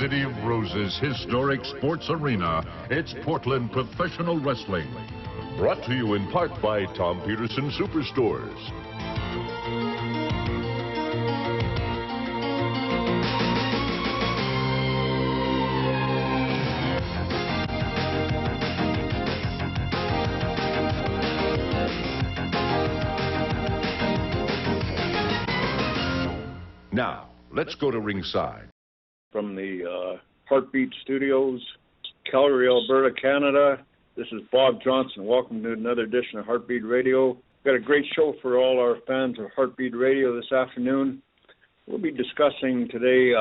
City of Roses historic sports arena, it's Portland Professional Wrestling. Brought to you in part by Tom Peterson Superstores. Now, let's go to ringside. From the Heartbeat Studios, Calgary, Alberta, Canada, this is Bob Johnson. Welcome to another edition of Heartbeat Radio. We've got a great show for all our fans of Heartbeat Radio this afternoon. We'll be discussing today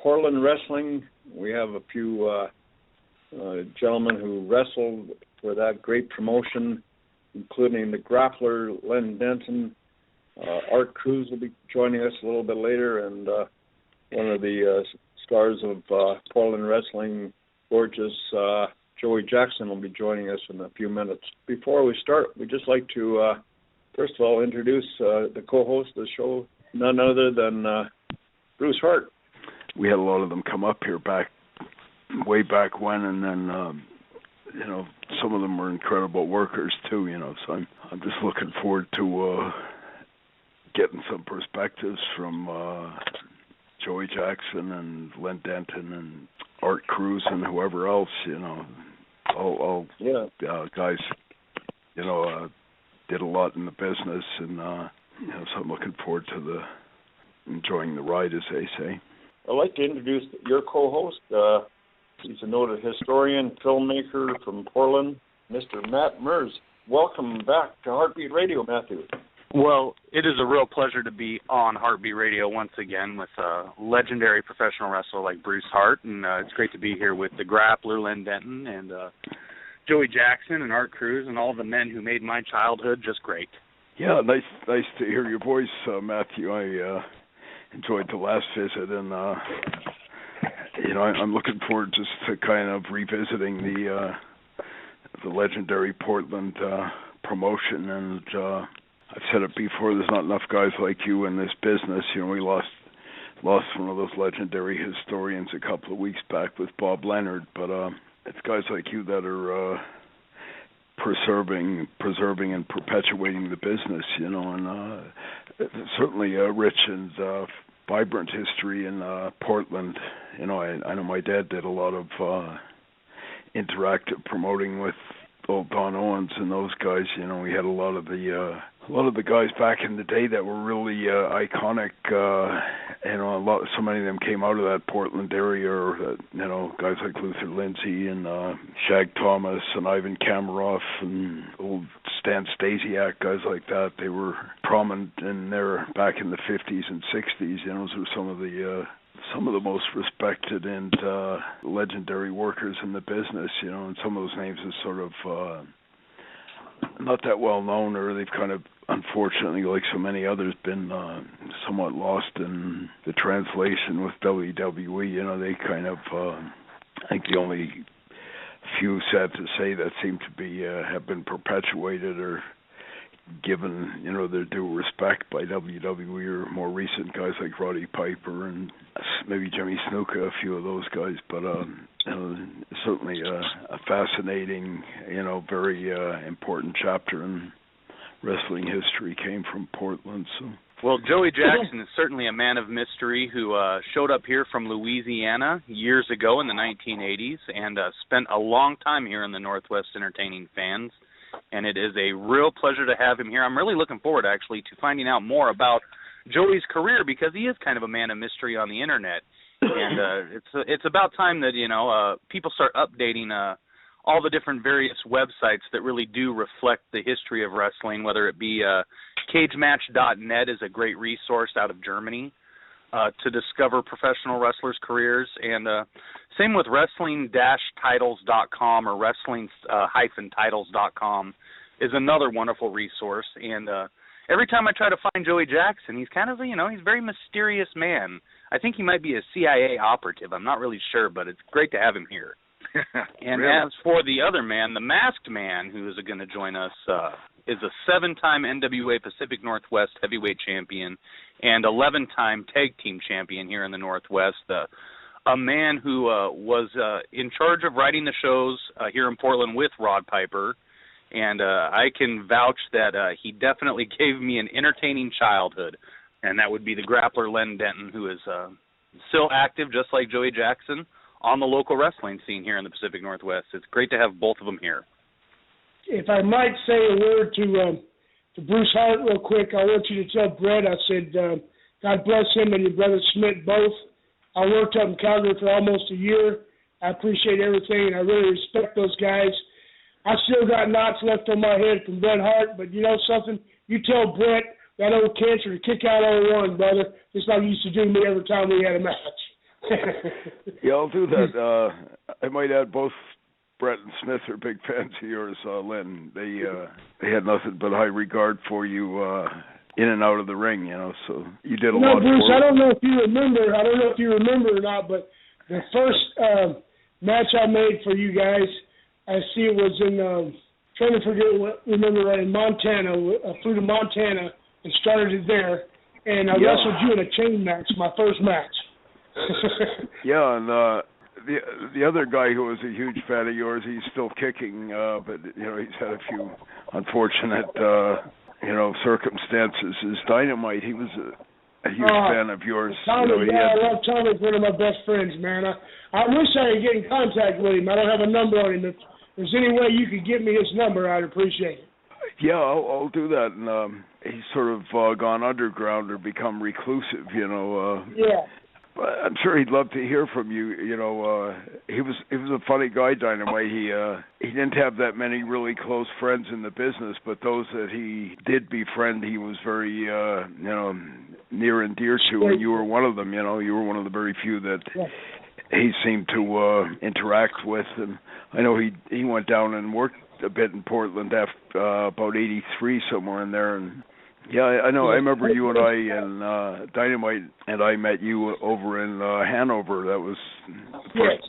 Portland wrestling. We have a few gentlemen who wrestled for that great promotion, including the Grappler, Len Denton. Art Cruz will be joining us a little bit later, and one of the stars of Portland wrestling, gorgeous Joey Jackson, will be joining us in a few minutes. Before we start, we'd just like to, first of all, introduce the co-host of the show, none other than Bruce Hart. We had a lot of them come up here way back when, and then, some of them were incredible workers too, so I'm just looking forward to getting some perspectives from Joey Jackson and Len Denton and Art Cruz and whoever else, all guys, did a lot in the business, and so I'm looking forward to enjoying the ride, as they say. I'd like to introduce your co-host. He's a noted historian, filmmaker from Portland, Mr. Matt Merz. Welcome back to Heartbeat Radio, Matthew. Well, it is a real pleasure to be on Heartbeat Radio once again with a legendary professional wrestler like Bruce Hart, and it's great to be here with the Grappler, Len Denton, and Joey Jackson and Art Cruz, and all the men who made my childhood just great. Yeah, nice to hear your voice, Matthew. I enjoyed the last visit, and I'm looking forward just to kind of revisiting the legendary Portland promotion, and I've said it before, there's not enough guys like you in this business. We lost one of those legendary historians a couple of weeks back with Bob Leonard, but it's guys like you that are preserving and perpetuating the business, and certainly a rich and vibrant history in Portland. I know my dad did a lot of interactive promoting with old Don Owens and those guys. We had a lot of the guys back in the day that were really iconic. So many of them came out of that Portland area. Guys like Luther Lindsay and Shag Thomas and Ivan Kamaroff and old Stan Stasiak, guys like that. They were prominent in there back in the 50s and 60s. Those were some of the most respected and legendary workers in the business, and some of those names are sort of not that well known, or they've kind of, unfortunately, like so many others, been somewhat lost in the translation with WWE. They kind of, I think the only few, sad to say, that seem to be have been perpetuated or given, their due respect by WWE, or more recent guys like Roddy Piper and maybe Jimmy Snuka, a few of those guys. But certainly a fascinating, very important chapter in wrestling history came from Portland. So. Well, Joey Jackson is certainly a man of mystery who showed up here from Louisiana years ago in the 1980s and spent a long time here in the Northwest entertaining fans. And it is a real pleasure to have him here. I'm really looking forward, actually, to finding out more about Joey's career, because he is kind of a man of mystery on the Internet. And it's about time that, people start updating all the different various websites that really do reflect the history of wrestling, whether it be cagematch.net is a great resource out of Germany to discover professional wrestlers' careers, and same with wrestling-titles.com or wrestling-titles.com is another wonderful resource. And every time I try to find Joey Jackson, he's kind of, he's a very mysterious man. I think he might be a CIA operative. I'm not really sure, but it's great to have him here. And really? As for the other man, the masked man who is going to join us is a 7-time NWA Pacific Northwest heavyweight champion and 11-time tag team champion here in the Northwest. a man who was in charge of writing the shows here in Portland with Rod Piper, and I can vouch that he definitely gave me an entertaining childhood, and that would be the grappler Len Denton, who is still active, just like Joey Jackson, on the local wrestling scene here in the Pacific Northwest. It's great to have both of them here. If I might say a word to Bruce Hart real quick, I want you to tell Brett, I said, God bless him and your brother Smith both. I worked up in Calgary for almost a year. I appreciate everything, and I really respect those guys. I still got knots left on my head from Bret Hart, but you know something? You tell Brett, that old cancer, to kick out 0-1, brother, just like you used to do me every time we had a match. Yeah, I'll do that. I might add both Brett and Smith are big fans of yours, Len. They had nothing but high regard for you in and out of the ring, you know, so you did a lot Bruce, for I don't know if you remember or not, but the first match I made for you guys, I see it was in, trying to remember right, in Montana. I flew to Montana and started it there, and I wrestled you in a chain match, my first match. Yeah, and the other guy who was a huge fan of yours, he's still kicking, but you know he's had a few unfortunate circumstances. Is Dynamite? He was a huge fan of yours. Tommy, I love Tommy. He's one of my best friends, man. I wish I could get in contact with him. I don't have a number on him. If there's any way you could give me his number, I'd appreciate it. Yeah, I'll do that. And he's sort of gone underground or become reclusive, you know. Yeah. But I'm sure he'd love to hear from you. You know, he was a funny guy, Dynamite. He didn't have that many really close friends in the business, but those that he did befriend, he was very near and dear to, and you were one of them. You know, you were one of the very few that he seemed to interact with. And I know he went down and worked a bit in Portland after about '83, somewhere in there. And yeah, I know. I remember you and I and Dynamite and I met you over in Hanover. That was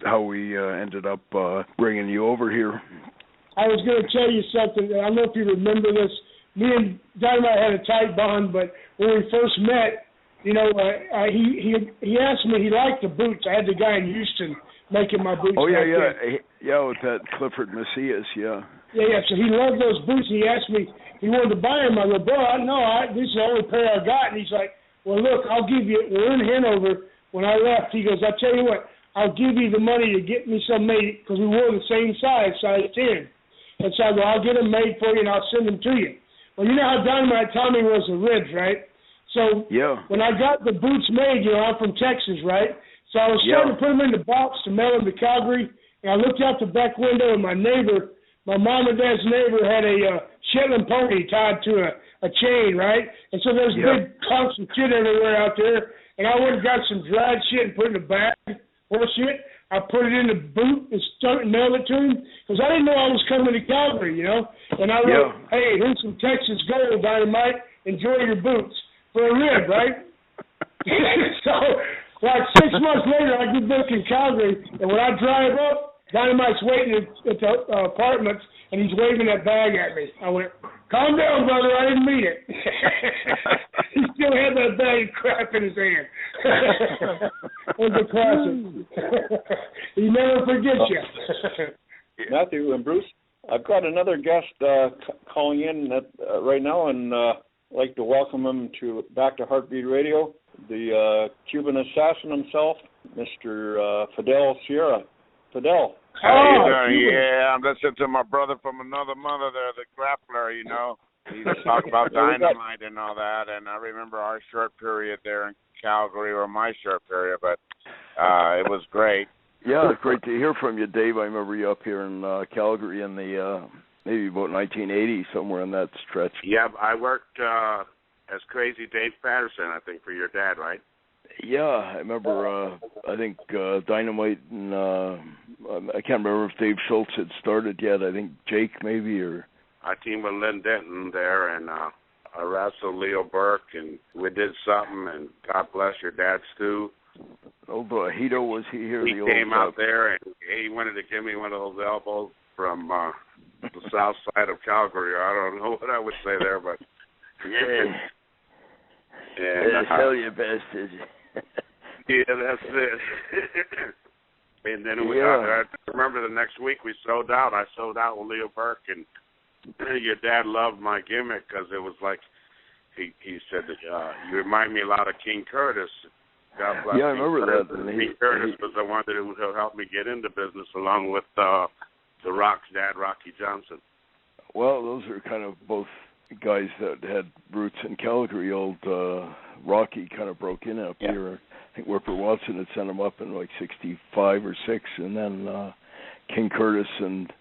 how we ended up bringing you over here. I was going to tell you something. I don't know if you remember this. Me and Dynamite had a tight bond, but when we first met, you know, he asked me. He liked the boots. I had the guy in Houston making my boots. Oh yeah, with that Clifford Macias, yeah. Yeah. So he loved those boots. He asked me. He wanted to buy them. I go, bro, this is the only pair I got. And he's like, well, look, I'll give you. We're in Hanover. When I left, he goes, I tell you what, I'll give you the money to get me some made because we wore the same size 10. And so I go, I'll get them made for you and I'll send them to you. Well, you know how Dynamite Tommy was the ribs, right? So when I got the boots made, you know, I'm from Texas, right? So I was starting to put them in the box to mail them to Calgary, and I looked out the back window, and my neighbor, my mom and dad's neighbor, had a Shetland pony tied to a chain, right? And so there's big clumps of shit everywhere out there, and I went and got some dried shit and put it in a bag, horse shit. I put it in the boot and mailed it to him because I didn't know I was coming to Calgary, you know. And I wrote, hey, here's some Texas gold, Dynamite. Enjoy your boots. For a rib, right? So, like 6 months later, I get back in Calgary, and when I drive up, Dynamite's waiting at the apartments, and he's waving that bag at me. I went, calm down, brother, I didn't mean it. He still had that bag of crap in his hand. It was a classic. He never forgets you. Matthew and Bruce, I've got another guest calling in right now, and I'd like to welcome him back to Heartbeat Radio, the Cuban Assassin himself, Mr. Fidel Sierra. Fidel. How you doing? Yeah, I'm listening to my brother from another mother there, the Grappler, you know. He talked about Dynamite and all that, and I remember our short period there in Calgary, or my short period, but it was great. Yeah, great to hear from you, Dave. I remember you up here in Calgary in the maybe about 1980, somewhere in that stretch. Yeah, I worked as Crazy Dave Patterson, I think, for your dad, right? Yeah, I remember, I think Dynamite and I can't remember if Dave Schultz had started yet. I think Jake maybe, or... I teamed with Len Denton there, and I wrestled Leo Burke, and we did something, and God bless your dad, Stu. Oh, boy, Hito, was he here? He came out there, and he wanted to give me one of those elbows from the south side of Calgary. I don't know what I would say there, but... Yeah. Tell you best, is Yeah, that's it. And then I remember the next week we sold out. I sold out with Leo Burke, and your dad loved my gimmick because it was like he said that you remind me a lot of King Curtis. God bless I remember that. King Curtis was the one that helped me get into business, along with the Rock's dad, Rocky Johnson. Well, those are kind of both guys that had roots in Calgary. Old Rocky kind of broke in up here. I think Whipper Watson had sent him up in like 65 or 6, and then King Curtis and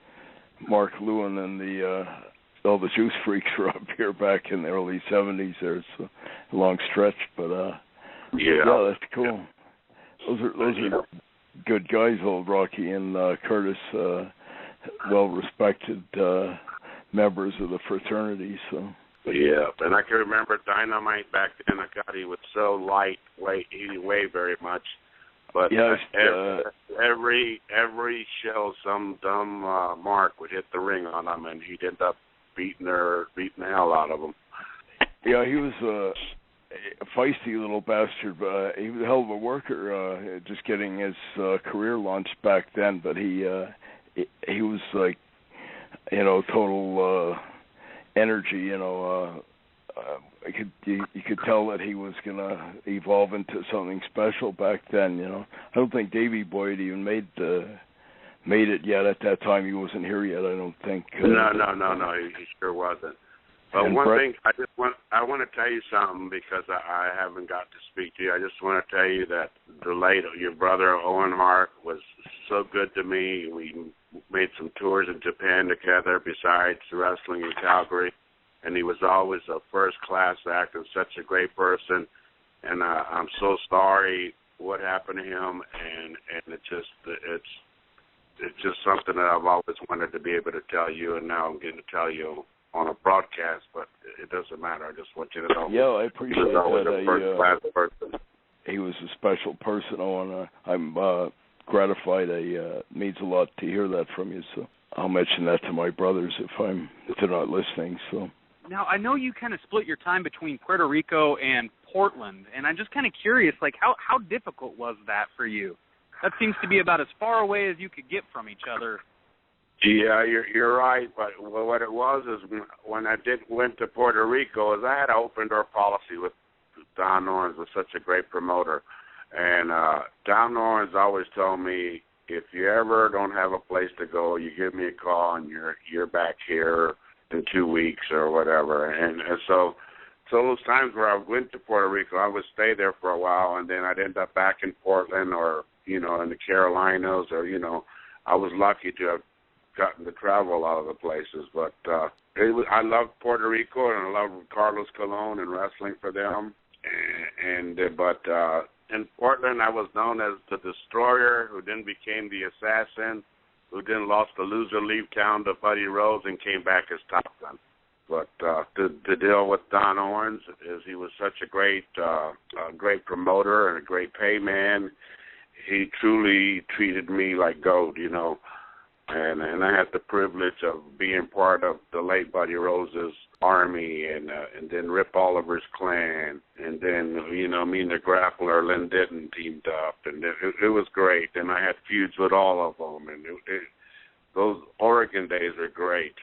Mark Lewin and all the Juice Freaks were up here back in the early 70s. There's a long stretch, but that's cool. Those are good guys, old Rocky and Curtis, well-respected members of the fraternity. So. Yeah, and I can remember Dynamite back then. God, he was so lightweight. He didn't weigh very much. But every show, some dumb mark would hit the ring on him, and he'd end up beating the hell out of him. Yeah, he was a feisty little bastard, but he was a hell of a worker. Just getting his career launched back then, but he was like, total energy. You could tell that he was gonna evolve into something special back then. I don't think Davey Boyd even made it yet at that time. He wasn't here yet, I don't think. No, he sure wasn't. But one thing, I want to tell you something, because I haven't got to speak to you. I just want to tell you that your brother Owen Hart was so good to me. We made some tours in Japan together besides wrestling in Calgary, and he was always a first-class actor and such a great person. And I'm so sorry what happened to him, and it's just something that I've always wanted to be able to tell you, and now I'm getting to tell you on a broadcast, but it doesn't matter. I just want you to know. Yeah, I appreciate that. A first-class person. He was a special person, Owen. I'm gratified. It means a lot to hear that from you, so I'll mention that to my brothers if they're not listening. So now, I know you kind of split your time between Puerto Rico and Portland, and I'm just kind of curious, like, how difficult was that for you? That seems to be about as far away as you could get from each other. Yeah, you're right, but what it was is when I went to Puerto Rico, is I had an open door policy with Don Owens, was such a great promoter, and Don Owens always told me, if you ever don't have a place to go, you give me a call and you're back here in 2 weeks or whatever, and so those times where I went to Puerto Rico, I would stay there for a while, and then I'd end up back in Portland or in the Carolinas, or I was lucky to have gotten to travel a lot of the places, but I loved Puerto Rico, and I loved Carlos Colon and wrestling for them, but in Portland I was known as the Destroyer, who then became the Assassin, who then lost the loser leave town to Buddy Rose and came back as Top Gun. But the deal with Don Owens is he was such a great promoter and a great pay man. He truly treated me like gold, and I had the privilege of being part of the late Buddy Rose's army, and then Rip Oliver's clan, and then me and the Grappler, Len Denton, teamed up, and it was great. And I had feuds with all of them, and those Oregon days are great.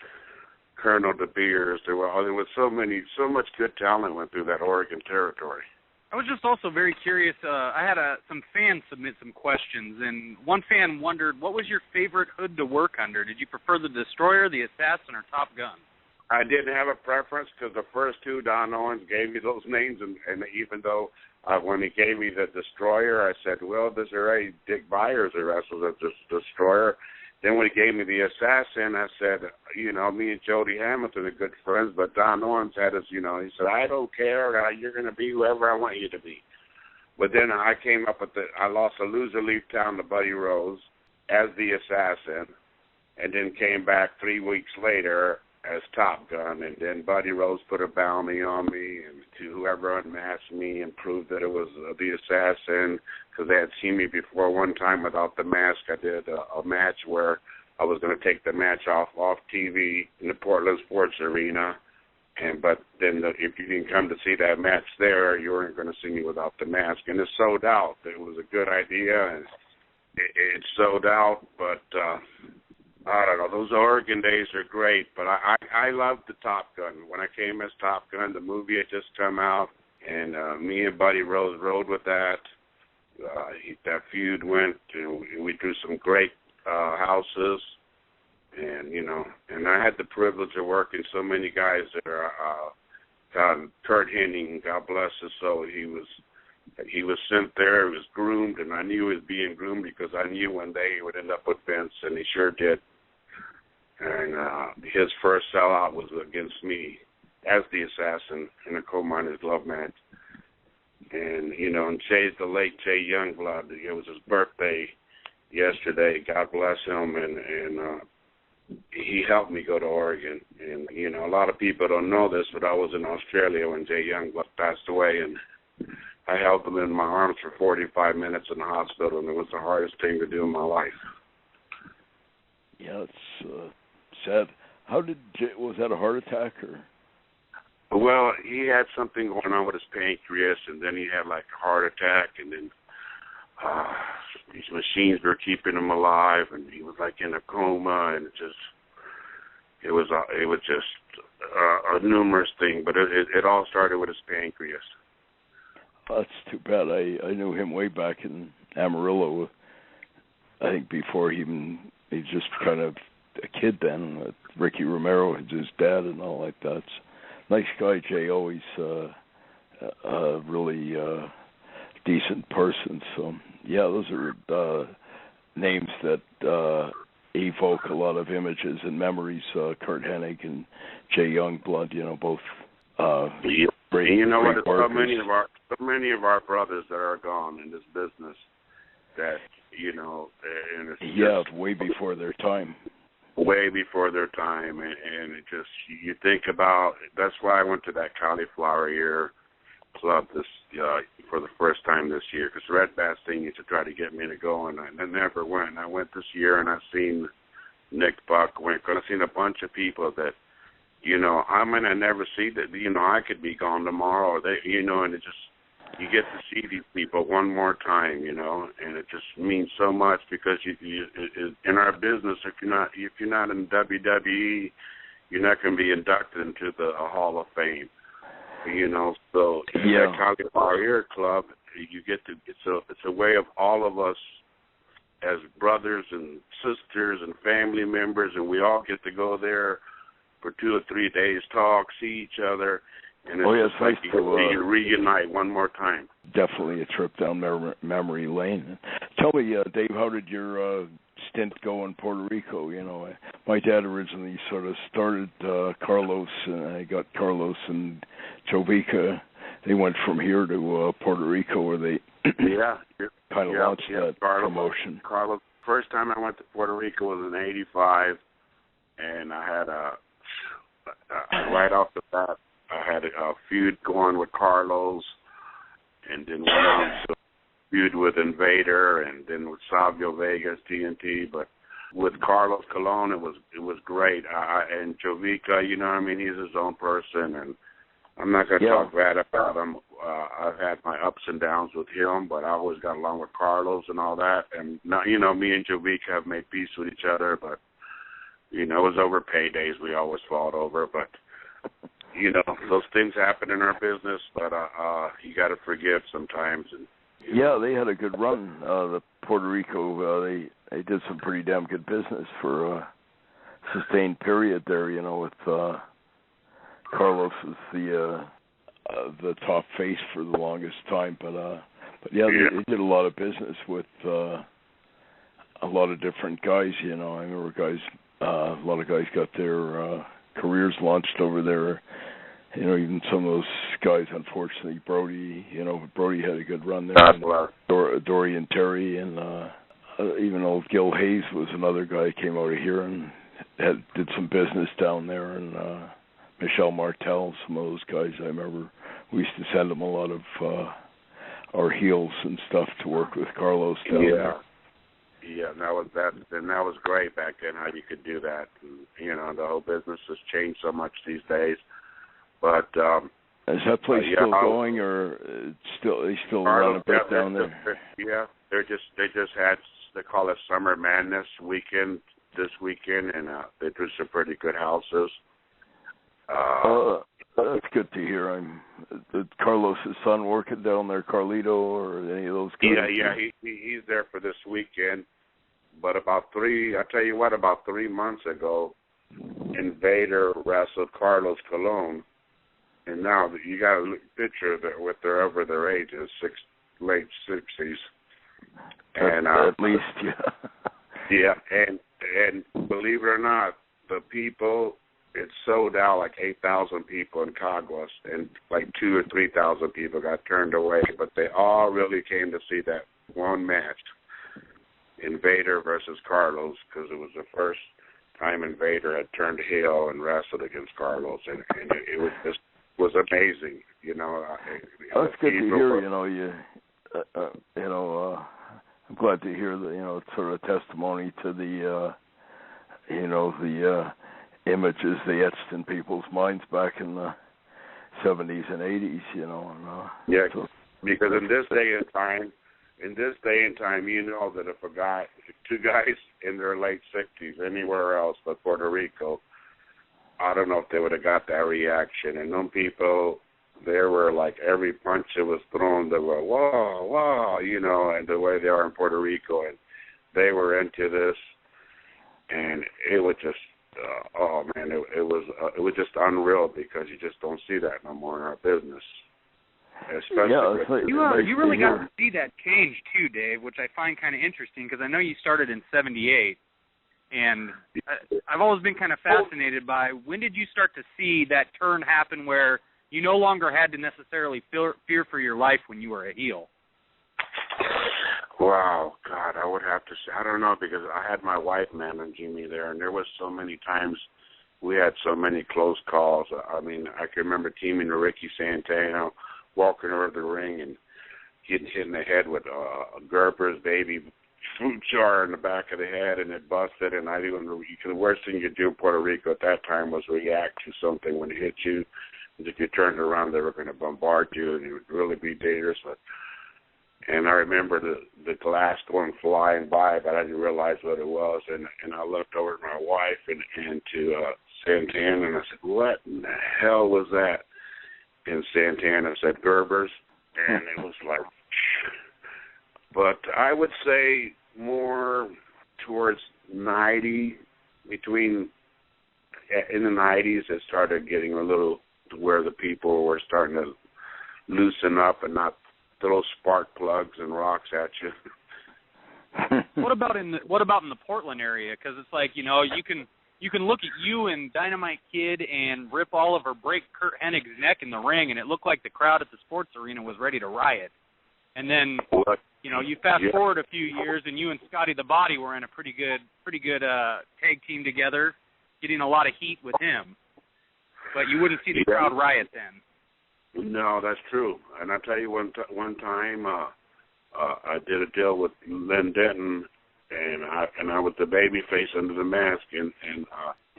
Colonel De Beers, there was so much good talent went through that Oregon territory. I was just also very curious. I had some fans submit some questions, and one fan wondered, what was your favorite hood to work under? Did you prefer the Destroyer, the Assassin, or Top Gun? I didn't have a preference, because the first two, Don Owens gave me those names, and even though when he gave me the Destroyer, I said, well, there's already Dick Byers who wrestles as the Destroyer. Then when he gave me the Assassin, I said, me and Jody Hamilton are good friends, but Don Owens had us, he said, I don't care, you're going to be whoever I want you to be. But then I came up with I lost a loser leave town to Buddy Rose as the Assassin, and then came back 3 weeks later as Top Gun, and then Buddy Rose put a bounty on me and to whoever unmasked me and proved that it was the Assassin, because they had seen me before one time without the mask. I did a match where I was going to take the match off TV in the Portland Sports Arena, But then if you didn't come to see that match there, you weren't going to see me without the mask. And it sold out. It was a good idea, and it sold out. But I don't know. Those Oregon days are great. But I loved the Top Gun. When I came as Top Gun, the movie had just come out, and me and Buddy Rose rode with that. That feud went, and we drew some great houses. And, and I had the privilege of working so many guys there. Kurt Hennig, God bless his soul, he was sent there, he was groomed, and I knew he was being groomed because I knew one day he would end up with Vince, and he sure did. And his first sellout was against me as the Assassin in a coal miner's glove match. And, and Jay's the late Jay Youngblood. It was his birthday yesterday, God bless him, and he helped me go to Oregon. And, a lot of people don't know this, but I was in Australia when Jay Youngblood passed away, and I held him in my arms for 45 minutes in the hospital, and it was the hardest thing to do in my life. Yeah, it's sad. Was that a heart attack? Or? Well, he had something going on with his pancreas, and then he had like a heart attack, and then these machines were keeping him alive, and he was like in a coma, and it was just a numerous thing, but it all started with his pancreas. That's too bad. I knew him way back in Amarillo. I think before he's just kind of a kid then. With Ricky Romero, his dad, and all like that. Nice guy, Jay. Always really decent person. So yeah, those are names that evoke a lot of images and memories. Kurt Hennig and Jay Youngblood, both great. And what? Great so many of our brothers that are gone in this business. That and it's way before their time. Way before their time, and it just you think about. That's why I went to that Cauliflower Ear Club this for the first time this year, because Red Bass thing used to try to get me to go, and I never went. I went this year, and I seen Nick Buck. I've seen a bunch of people that, I mean, I never see that. I could be gone tomorrow, or and it just you get to see these people one more time, and it just means so much because you in our business, if you're not in WWE, you're not going to be inducted into the Hall of Fame. So that Cauliflower Ear Club, you get to. It's a way of all of us as brothers and sisters and family members, and we all get to go there for 2 or 3 days, talk, see each other, and it's nice to reunite one more time. Definitely a trip down memory lane. Tell me, Dave, how did your stint go in Puerto Rico? My dad originally sort of started Carlos, and I got Carlos and Jovica. They went from here to Puerto Rico, where they kind of launched that promotion. Carlos, first time I went to Puerto Rico was in '85, and I had right off the bat, I had a feud going with Carlos, and then went on to feud with Invader, and then with Savio Vega's TNT. But with Carlos Colon, it was great. And Jovica, he's his own person, and I'm not going to talk bad about him. I've had my ups and downs with him, but I always got along with Carlos and all that. And now, me and Jovica have made peace with each other, but it was over paydays we always fought over. But those things happen in our business, but you got to forgive sometimes. And they had a good run. The Puerto Rico, they did some pretty damn good business for a sustained period there. With Carlos as the top face for the longest time, but they did a lot of business with a lot of different guys. I remember a lot of guys got their careers launched over there. Even some of those guys, unfortunately, Brody. Brody had a good run there. Dorian Terry, and even old Gil Hayes was another guy who came out of here and did some business down there. And Michel Martel, some of those guys, I remember we used to send them a lot of our heels and stuff to work with Carlos down there. Yeah, and that was great back then, how you could do that. And, the whole business has changed so much these days. But is that place still going, or they still run a bit down there? They just had, they call it Summer Madness weekend this weekend, and they do some pretty good houses. That's good to hear. Did Carlos' son working down there, Carlito, or any of those guys? Yeah, he's there for this weekend. But about 3 months ago, Invader wrestled Carlos Colon, and now you got a picture that with their over their ages, late 60s, and at least, yeah. Yeah, and believe it or not, the people, it sold out like 8,000 people in Caguas, and like 2,000 or 3,000 people got turned away, but they all really came to see that one match, Invader versus Carlos, because it was the first time Invader had turned heel and wrestled against Carlos, and it was amazing, you know. That's good to hear. I'm glad to hear that. It's sort of testimony to the images they etched in people's minds back in the 70s and 80s. Because in this day and time, you know that if two guys in their late 60s, anywhere else but Puerto Rico, I don't know if they would have got that reaction. And them people, they were like every punch that was thrown, they were, whoa, whoa, and the way they are in Puerto Rico. And they were into this. And it was just, it was just unreal, because you just don't see that no more in our business. Especially you really got to see that change too, Dave, which I find kind of interesting, because I know you started in '78, and I've always been kind of fascinated by, when did you start to see that turn happen where you no longer had to necessarily fear for your life when you were a heel? Wow, God, I would have to say, I don't know, because I had my wife managing me there, and there was so many times we had so many close calls. I mean, I can remember teaming with Ricky Santana, walking over the ring and getting hit in the head with Gerber's baby food jar in the back of the head, and it busted. And the worst thing you do in Puerto Rico at that time was react to something when it hit you. And if you turned around, they were going to bombard you, and it would really be dangerous. And I remember the glass going flying by, but I didn't realize what it was. And I looked over at my wife and to Santana, and I said, "What in the hell was that?" And Santana said, "Gerber's," and it was like, but I would say more towards 90, in the 90s, it started getting a little to where the people were starting to loosen up and not throw spark plugs and rocks at you. What about in the Portland area? Because it's like, you can look at you and Dynamite Kid and Rip Oliver break Kurt Hennig's neck in the ring, and it looked like the crowd at the sports arena was ready to riot. And then, you fast forward a few years, and you and Scotty the Body were in a pretty good tag team together, getting a lot of heat with him. But you wouldn't see the crowd riot then. No, that's true. And I'll tell you, one time I did a deal with Len Denton, and I was the baby face under the mask, and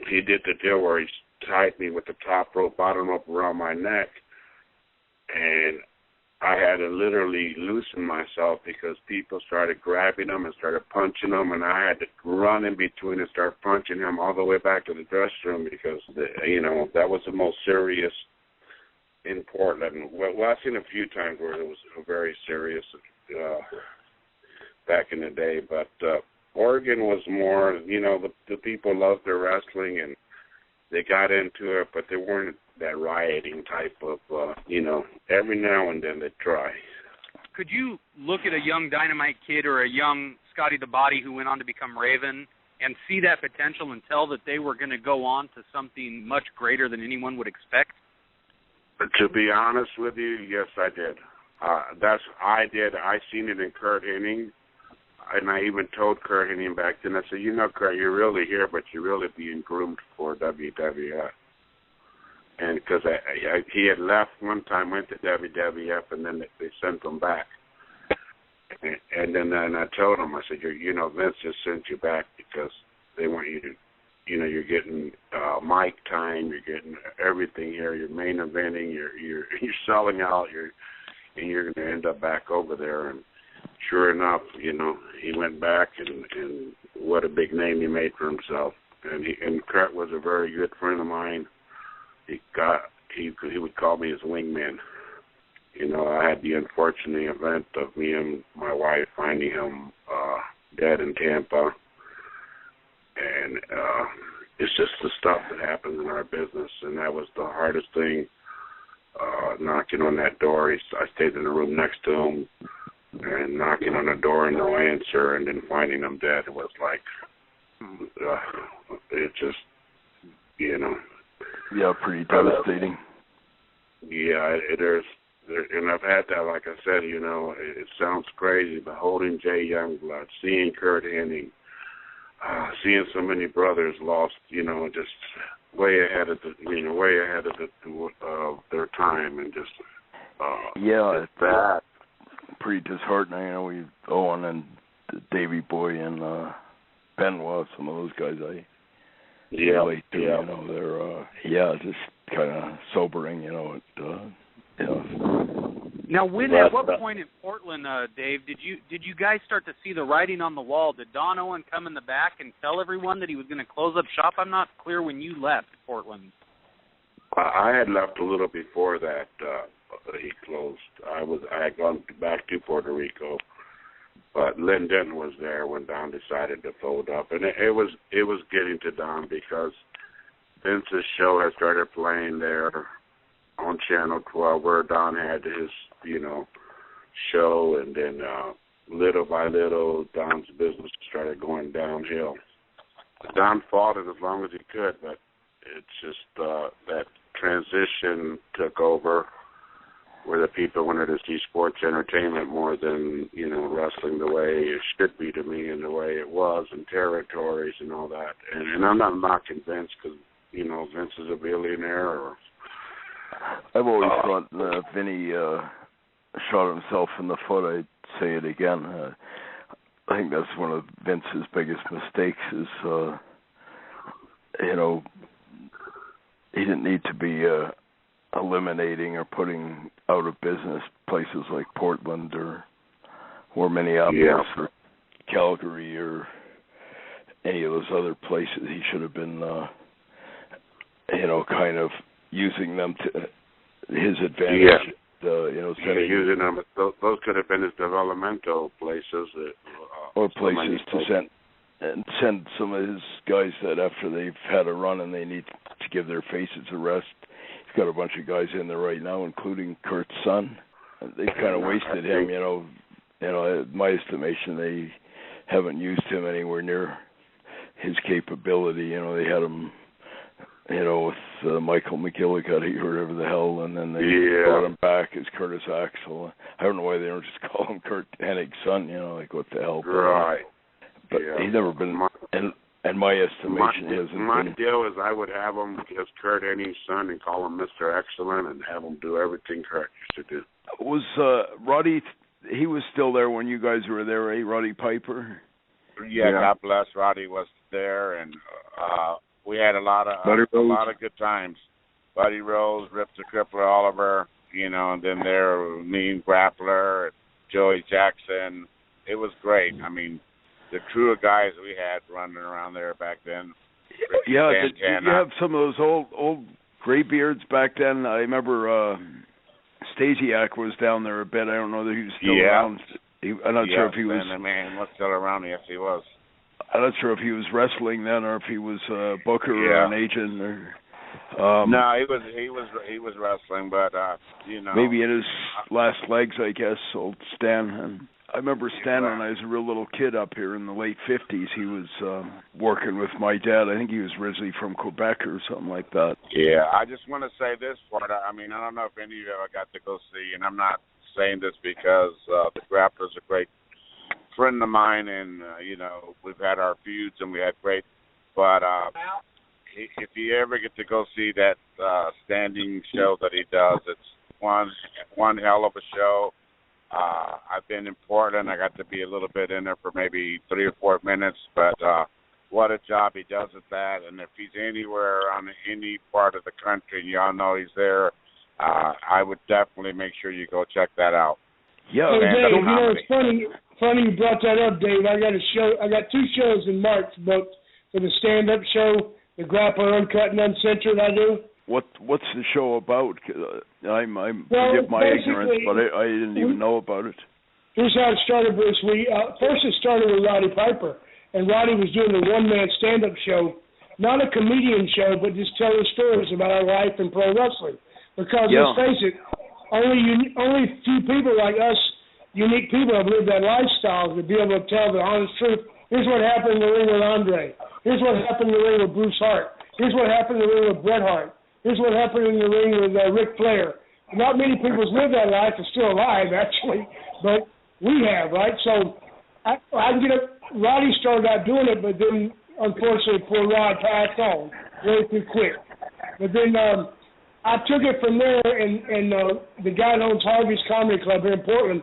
he did the deal where he tied me with the top rope, bottom rope around my neck, and I had to literally loosen myself because people started grabbing him and started punching him, and I had to run in between and start punching him all the way back to the dressing room, because that was the most serious in Portland. Well, I've seen a few times where it was very serious back in the day, but Oregon was more, the people loved their wrestling and they got into it, but they weren't that rioting type of, every now and then they'd try. Could you look at a young Dynamite Kid or a young Scotty the Body who went on to become Raven and see that potential and tell that they were going to go on to something much greater than anyone would expect? To be honest with you, yes, I did. I did. I seen it in Kurt Hennig, and I even told Kurt Hennig back then, I said, Kurt, you're really here, but you're really being groomed for WWF. And because he had left one time, went to WWF, and then they sent him back. And then I told him, I said, Vince just sent you back because they want you to, you're getting mic time, you're getting everything here. You're main eventing, you're selling out, and you're going to end up back over there. And sure enough, he went back, and what a big name he made for himself. And Kurt was a very good friend of mine. He would call me his wingman. I had the unfortunate event of me and my wife finding him dead in Tampa. And it's just the stuff that happens in our business, and that was the hardest thing, knocking on that door. I stayed in the room next to him, and knocking on the door and no answer, and then finding him dead. It was like, it just, Yeah, pretty devastating. Yeah, and I've had that, like I said, it sounds crazy, but holding Jay Youngblood, seeing Kurt Hennig, seeing so many brothers lost, just way ahead of their time, and just yeah, it's bad. Pretty disheartening. We Owen and Davey Boy and Benoit, some of those guys I relate to. They're just kind of sobering. Now, at what point in Portland, Dave, did you guys start to see the writing on the wall? Did Don Owen come in the back and tell everyone that he was going to close up shop? I'm not clear when you left Portland. I had left a little before that. He closed. I had gone back to Puerto Rico, but Len Denton was there when Don decided to fold up, and it was getting to Don because Vince's show had started playing there on Channel 12, where Don had his, show, and then little by little, Don's business started going downhill. Don fought it as long as he could, but it's just that transition took over, where the people wanted to see sports entertainment more than, wrestling the way it should be to me and the way it was, and territories and all that. And I'm not knocking Vince because, Vince is a billionaire. I've always thought Vinny shot himself in the foot. I'd say it again. I think that's one of Vince's biggest mistakes is, he didn't need to be eliminating or putting out of business places like Portland or Minneapolis or Calgary or any of those other places. He should have been, kind of using them to his advantage. Using them. Those could have been his developmental places. Or places to send some of his guys that after they've had a run and they need to give their faces a rest. He's got a bunch of guys in there right now, including Kurt's son. They've kind of wasted him, in my estimation, they haven't used him anywhere near his capability. They had him, with Michael McGillicuddy or whatever the hell, and then they brought him back as Curtis Axel. I don't know why they don't just call him Kurt Hennig's son, what the hell. Right. But he's never been, in my estimation, he hasn't been. My deal is I would have him as Kurt Hennig's son and call him Mr. Excellent and have him do everything Kurt used to do. Was Roddy, he was still there when you guys were there, eh, Roddy Piper? Yeah, God bless. Roddy was there, and we had a lot of good times. Buddy Rose, Rip the Crippler, Oliver, and then there me and Grappler, Joey Jackson. It was great. I mean, the crew of guys we had running around there back then. Did you have some of those old graybeards back then? I remember Stasiak was down there a bit. I don't know that he was still around. I'm not sure if he was. Man was still around. Yes, he was. I'm not sure if he was wrestling then, or if he was a booker or an agent, or. No, he was wrestling, but maybe in his last legs, I guess. Old Stan. And I remember Stan when I was a real little kid up here in the late '50s. He was working with my dad. I think he was originally from Quebec or something like that. Yeah, I just want to say this part. I mean, I don't know if any of you ever got to go see, and I'm not saying this because the Grappler's a great friend of mine, and we've had our feuds and we had great. But if you ever get to go see that standing show that he does, it's one hell of a show. I've been in Portland. I got to be a little bit in there for maybe 3 or 4 minutes, but what a job he does at that. And if he's anywhere on any part of the country, and y'all know he's there, I would definitely make sure you go check that out. Yeah, hey, Dave, you know, it's funny you brought that up, Dave. I got 2 shows in March booked for the stand-up show, the Grappler Uncut and Uncensored I do. What's the show about? Forgive my ignorance, but I didn't even know about it. Here's how it started, Bruce. First it started with Roddy Piper, and Roddy was doing a one-man stand-up show, not a comedian show, but just telling stories about our life in pro wrestling. Because let's face it, only few people like us, unique people, have lived that lifestyle to be able to tell the honest truth. Here's what happened in the ring with Andre. Here's what happened in the ring with Bruce Hart. Here's what happened in the ring with Bret Hart. Here's what happened in the ring with Ric Flair. Not many people have lived that life and still alive, actually, but we have, right? So Roddy started out doing it, but then unfortunately poor Rod passed on way too quick. But then I took it from there, and the guy that owns Harvey's Comedy Club here in Portland,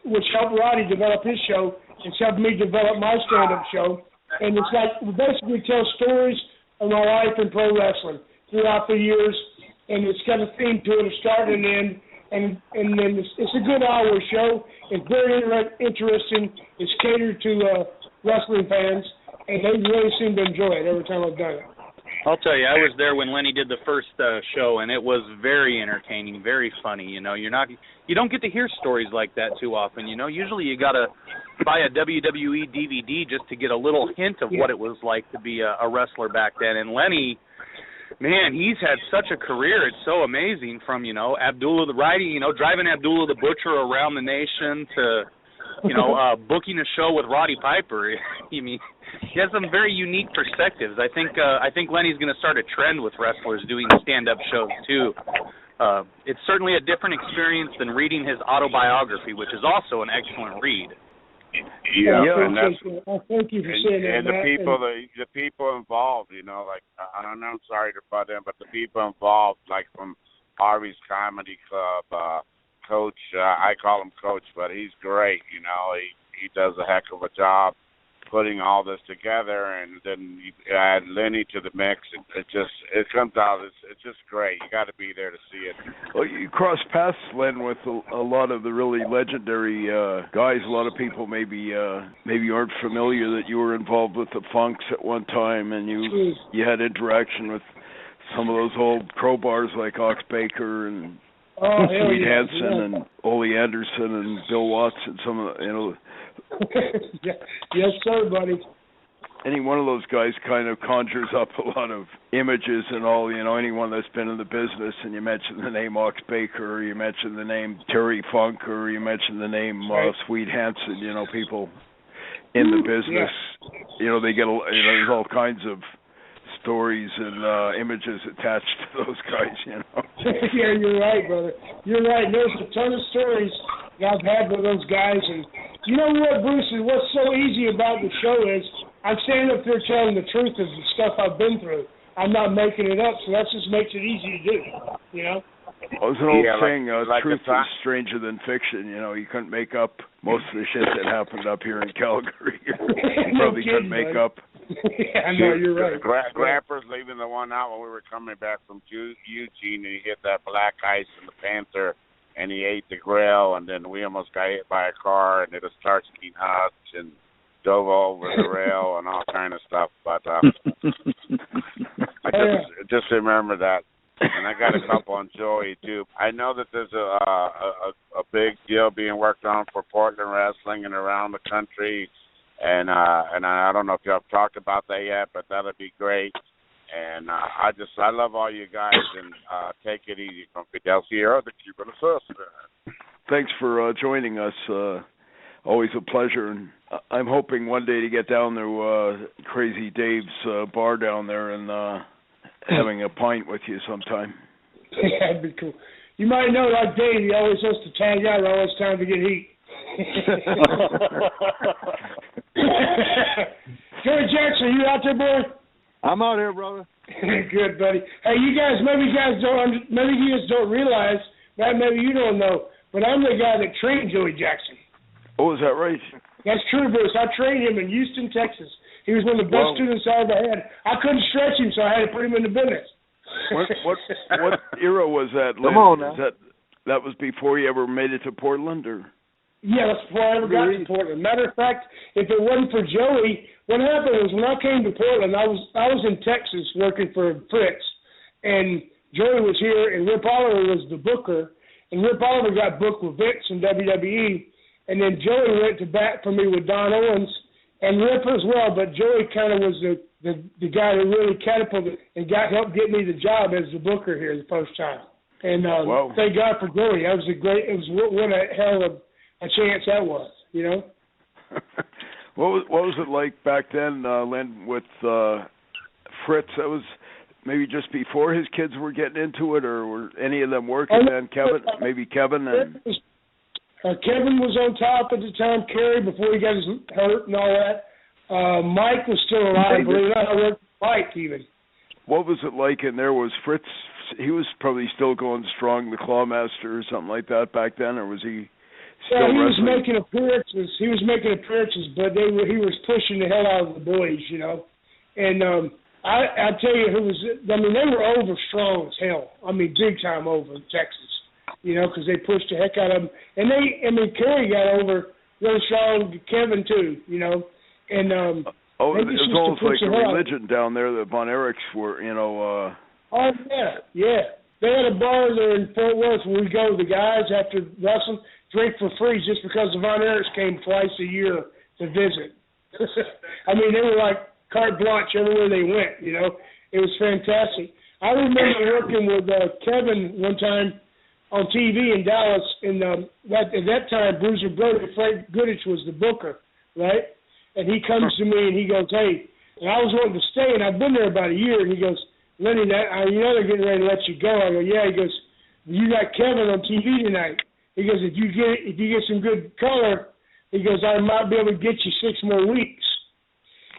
which helped Roddy develop his show, it's helped me develop my stand-up show. And it's like we basically tell stories of my life in pro wrestling throughout the years, and it's got a theme to it, a start and end, and then it's a good hour show. It's very interesting. It's catered to wrestling fans, and they really seem to enjoy it every time I've done it. I'll tell you, I was there when Lenny did the first show, and it was very entertaining, very funny. You know, you don't get to hear stories like that too often. You know, usually you gotta buy a WWE DVD just to get a little hint of what it was like to be a wrestler back then. And Lenny, man, he's had such a career. It's so amazing. From Abdullah the Righty, driving Abdullah the Butcher around the nation to booking a show with Roddy Piper. I mean, he has some very unique perspectives. I think Lenny's going to start a trend with wrestlers doing stand-up shows too. It's certainly a different experience than reading his autobiography, which is also an excellent read. Yeah, and that's, thank you for saying that. And the people involved, like I'm sorry to butt in, but the people involved, like from Harvey's Comedy Club. Coach, I call him Coach, but he's great. He does a heck of a job putting all this together, and then you add Lenny to the mix. It comes out. It's just great. You got to be there to see it. Well, you cross paths, Len, with a lot of the really legendary guys. A lot of people maybe aren't familiar that you were involved with the Funks at one time, and you had interaction with some of those old crowbars like Ox Baker and Sweet Hansen and Ole Anderson and Bill Watts and some of the, Yes, sir, buddy. Any one of those guys kind of conjures up a lot of images and all, anyone that's been in the business, and you mention the name Ox Baker, or you mention the name Terry Funk, or you mention the name Sweet Hansen, people in the business, they get, there's all kinds of stories and images attached to those guys, Yeah, you're right, brother. You're right. There's a ton of stories that I've had with those guys, and you know what, Bruce, and what's so easy about the show is I'm standing up there telling the truth of the stuff I've been through. I'm not making it up, so that just makes it easy to do, Well, there's an old saying, truth is stranger than fiction. You couldn't make up most of the shit that happened up here in Calgary. You probably couldn't make up. Yeah, I know, you're right. Grappler's leaving the one out when we were coming back from Eugene, and he hit that black ice in the Panther, and he ate the grill, and then we almost got hit by a car, and it was Starsky Hutch, and dove over the rail, and all kind of stuff. But I just remember that. And I got a couple on Joey too. I know that there's a big deal being worked on for Portland wrestling and around the country. And I don't know if y'all have talked about that yet, but that'll be great. And I love all you guys, and take it easy. From Fidel Sierra, the Cuban Assassin. Thanks for joining us. Always a pleasure. And I'm hoping one day to get down to Crazy Dave's bar down there and having a pint with you sometime. Yeah, that'd be cool. You might know, like Dave, he always has to tag out all his time to get heat. Joey Jackson, you out there, boy? I'm out here, brother. Good, buddy. Hey, maybe you guys don't realize that, maybe you don't know, but I'm the guy that trained Joey Jackson. Oh, is that right? That's true, Bruce. I trained him in Houston, Texas. He was one of the best students I ever had. I couldn't stretch him, so I had to put him in the business. What era was that, Len? Come on now. That was before you ever made it to Portland, or? Yeah, that's before I ever got to Portland. Matter of fact, if it wasn't for Joey, what happened was when I came to Portland, I was in Texas working for Fritz, and Joey was here, and Rip Oliver was the booker, and Rip Oliver got booked with Vince in WWE, and then Joey went to bat for me with Don Owens, and Rip as well, but Joey kind of was the guy that really catapulted and helped get me the job as the booker here the first time. And thank God for Joey. That was what a hell of a chance that was, you know. What was it like back then, Len, with Fritz? That was maybe just before his kids were getting into it, or were any of them working then? Kevin and Kevin was on top at the time. Kerry before he got his hurt and all that. Mike was still alive. Believe it or not, I worked with Mike even. What was it like in there? Was Fritz? He was probably still going strong, the Clawmaster or something like that back then, or was he? He was making appearances. But he was pushing the hell out of the boys, you know. And I tell you, they were over strong as hell. I mean, big time over in Texas, you know, because they pushed the heck out of them. And Kerry got over really strong, Kevin too, you know. And it was almost like a religion down there. The Von Erichs were, you know. Oh yeah. They had a bar there in Fort Worth where we go, the guys after wrestling, drink for free just because the Von Erichs came twice a year to visit. I mean, they were like carte blanche everywhere they went, you know. It was fantastic. I remember working with Kevin one time on TV in Dallas, and at that time, Bruiser Brody, Frank Goodrich was the booker, right? And he comes to me and he goes, hey, and I was wanting to stay, and I've been there about a year, and he goes, Lenny, you know they're getting ready to let you go. I go, yeah. He goes, you got Kevin on TV tonight. He goes, if you get some good color, he goes, I might be able to get you 6 more weeks.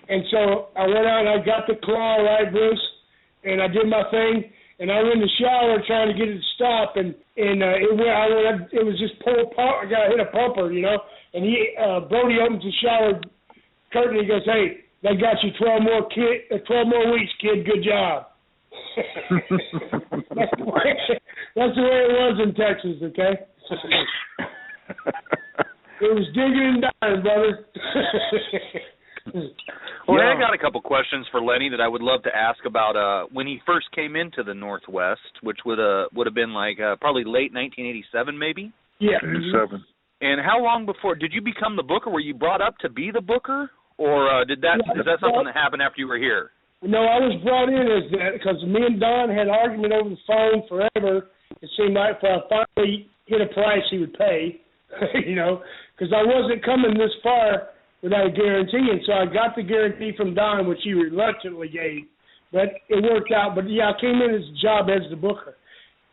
And so I went out and I got the claw, right, Bruce, and I did my thing, and I was in the shower trying to get it to stop, and it was just pull pump. I got to hit a pumper, you know. And Brody opens the shower curtain. He goes, hey, they got you 12 more weeks, kid. Good job. That's the way it was in Texas, okay? It was digging and dying, brother. Well, I got a couple questions for Lenny that I would love to ask about when he first came into the Northwest, which would have been like probably late 1987, maybe? Yeah. 87. And how long before did you become the booker? Were you brought up to be the booker, or is that something that happened after you were here? No, I was brought in as that because me and Don had an argument over the phone forever. It seemed like for I finally hit a price he would pay, you know, because I wasn't coming this far without a guarantee, and so I got the guarantee from Don, which he reluctantly gave, but it worked out. But yeah, I came in as a job as the booker.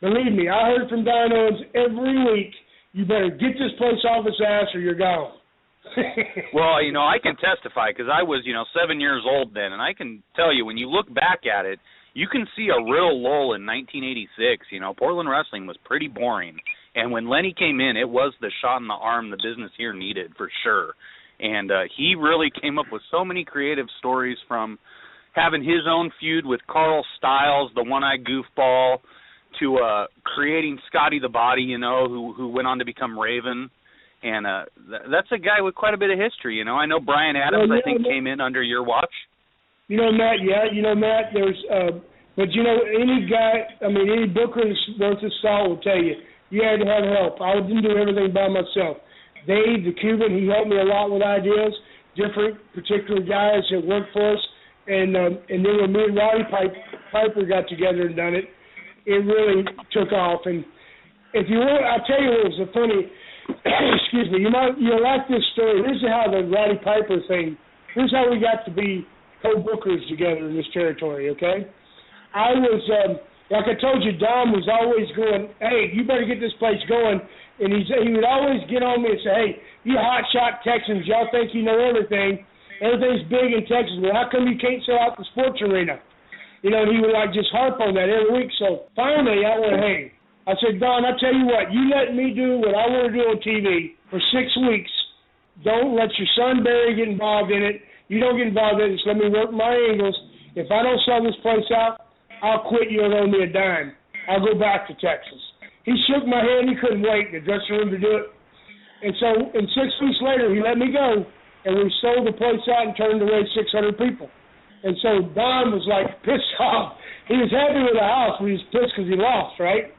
Believe me, I heard from Don Owens every week, you better get this place off its ass or you're gone. Well, you know, I can testify because I was, 7 years old then, and I can tell you when you look back at it, you can see a real lull in 1986. Portland wrestling was pretty boring, and when Lenny came in, it was the shot in the arm the business here needed for sure. And he really came up with so many creative stories, from having his own feud with Carl Stiles, the one-eyed goofball, to creating Scotty the Body, who went on to become Raven. And that's a guy with quite a bit of history, I know Brian Adams, I think, came in under your watch. Matt, Matt, there's, but any guy, any booker worth his salt will tell you, you had to have help. I didn't do everything by myself. Dave, the Cuban, he helped me a lot with ideas, different particular guys that worked for us. And then when me and Roddy Piper got together and done it, it really took off. And if you want, I'll tell you what was a funny, excuse me, you'll like this story. This is how the Roddy Piper thing, this is how we got to be co-bookers together in this territory, okay? I was, like I told you, Dom was always going, hey, you better get this place going. And he would always get on me and say, hey, you hotshot Texans, y'all think you know everything. Everything's big in Texas. Well, how come you can't sell out the sports arena? And he would just harp on that every week. So finally I went, hey, I said, Don, I tell you what, you let me do what I want to do on TV for 6 weeks. Don't let your son Barry get involved in it. You don't get involved in it. Just let me work my angles. If I don't sell this place out, I'll quit. You don't owe me a dime. I'll go back to Texas. He shook my hand. He couldn't wait in the dressing room to do it. And so, 6 weeks later, he let me go, and we sold the place out and turned away 600 people. And so Don was like pissed off. He was happy with the house, but he was pissed because he lost, right?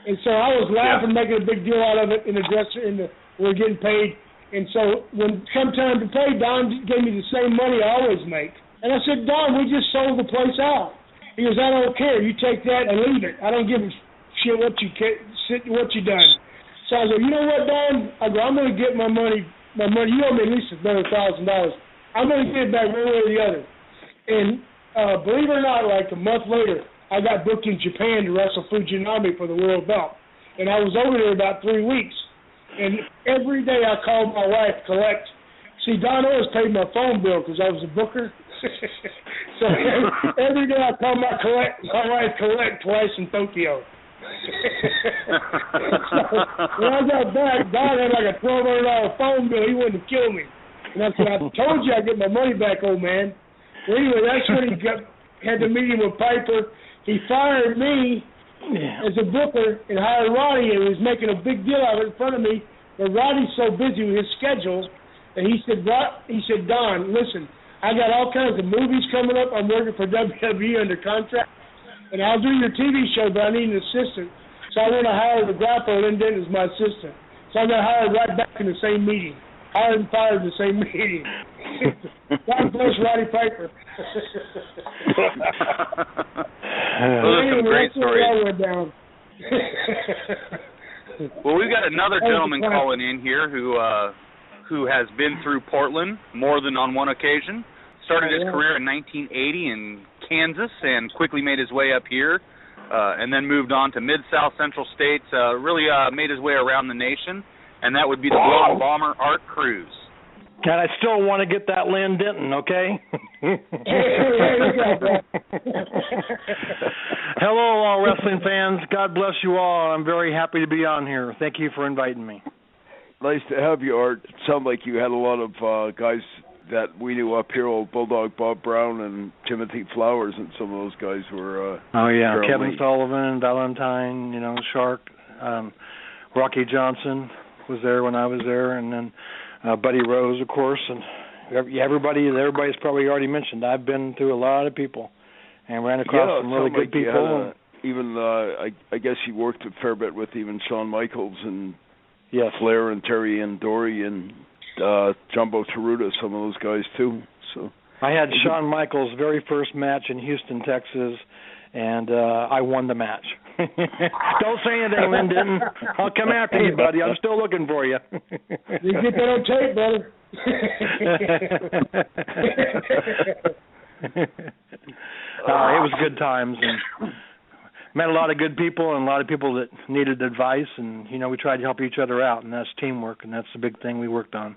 And so I was laughing, making a big deal out of it in the dresser. We're getting paid. And so when come time to pay, Don gave me the same money I always make. And I said, Don, we just sold the place out. He goes, I don't care. You take that and leave it. I don't give a shit what you done. So I go, you know what, Don? I go, I'm going to get my money. You owe me at least another $1,000. I'm going to get it back one way or the other. And believe it or not, like a month later, I got booked in Japan to wrestle Fujinami for the world belt. And I was over there about 3 weeks. And every day I called my wife, collect. See, Don always paid my phone bill because I was a booker. So every day I called my wife, collect twice in Tokyo. So when I got back, Don had like a $1,200 phone bill. He wanted to kill me. And I said, I told you I'd get my money back, old man. Well, anyway, that's when he had the meeting with Piper. He fired me as a booker and hired Roddy, and was making a big deal out of it in front of me. But Roddy's so busy with his schedule that he said, Don, listen, I got all kinds of movies coming up. I'm working for WWE under contract, and I'll do your TV show, but I need an assistant. So I want to hire the Grappler, Len Denton, as my assistant. So I got hired right back in the same meeting. Hired and fired in the same meeting. God bless Roddy Piper. Those are some great stories. Well, we've got another gentleman calling in here who has been through Portland more than on one occasion. Started his career in 1980 in Kansas and quickly made his way up here, and then moved on to Mid-South Central States, really made his way around the nation, and that would be the Blonde Bomber, Art Cruz. And I still want to get that Len Denton, okay? Hello, all wrestling fans. God bless you all. I'm very happy to be on here. Thank you for inviting me. Nice to have you, Art. It sounded like you had a lot of guys that we knew up here, old Bulldog Bob Brown and Timothy Flowers, and some of those guys were... Kevin Sullivan, Valentine, Shark, Rocky Johnson was there when I was there, and then Buddy Rose, of course, and everybody's probably already mentioned. I've been through a lot of people and ran across some really good people. I guess you worked a fair bit with even Shawn Michaels and yes, Flair and Terry and Dory and Jumbo Teruta, some of those guys too. So I had Shawn Michaels' very first match in Houston, Texas, and I won the match. Don't say anything, Len Denton. I'll come after you, buddy. I'm still looking for you. You get that on tape, brother. It was good times, and met a lot of good people and a lot of people that needed advice, and we tried to help each other out, and that's teamwork, and that's the big thing we worked on.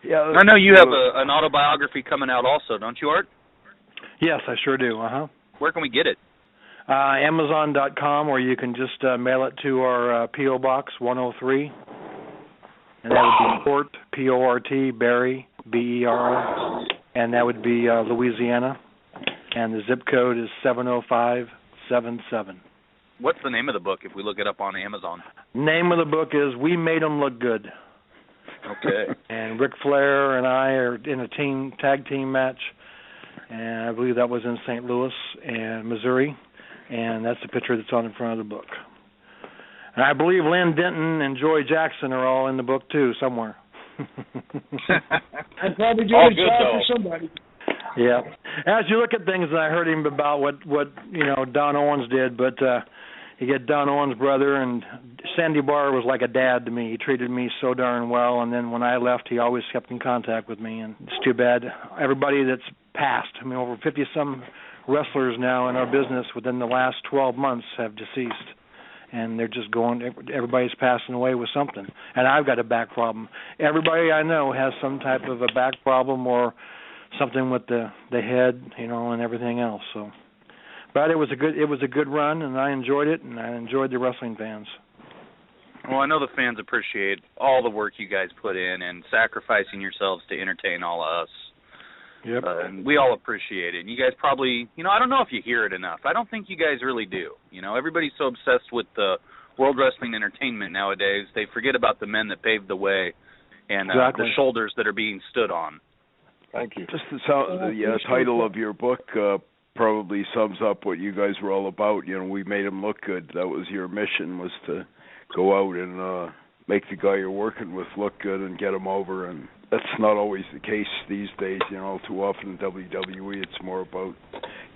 Yeah, I know you have an autobiography coming out also, don't you, Art? Yes, I sure do. Where can we get it? Amazon.com, or you can just mail it to our P.O. Box 103, and that would be Port, P-O-R-T, Berry, B-E-R, and that would be Louisiana, and the zip code is 70577. What's the name of the book if we look it up on Amazon? Name of the book is We Made 'Em Look Good. Okay. And Ric Flair and I are in a tag team match, and I believe that was in St. Louis and Missouri. And that's the picture that's on the front of the book. And I believe Len Denton and Joy Jackson are all in the book, too, somewhere. I'd probably do a job for somebody. Yeah. As you look at things, I heard him about what Don Owens did, but you get Don Owens' brother, and Sandy Barr was like a dad to me. He treated me so darn well, and then when I left, he always kept in contact with me, and it's too bad. Everybody that's passed, over 50-some wrestlers now in our business within the last 12 months have deceased, and they're just everybody's passing away with something. And I've got a back problem. Everybody I know has some type of a back problem or something with the head, and everything else. So, but it was a good run, and I enjoyed it, and I enjoyed the wrestling fans. Well, I know the fans appreciate all the work you guys put in and sacrificing yourselves to entertain all of us. Yep. And we all appreciate it. And you guys probably, I don't know if you hear it enough. I don't think you guys really do. Everybody's so obsessed with the World Wrestling Entertainment nowadays, they forget about the men that paved the way and exactly. the shoulders that are being stood on. Thank you. Just the title of your book probably sums up what you guys were all about. We made them look good. That was your mission, was to go out and make the guy you're working with look good and get him over. And that's not always the case these days. Too often in WWE it's more about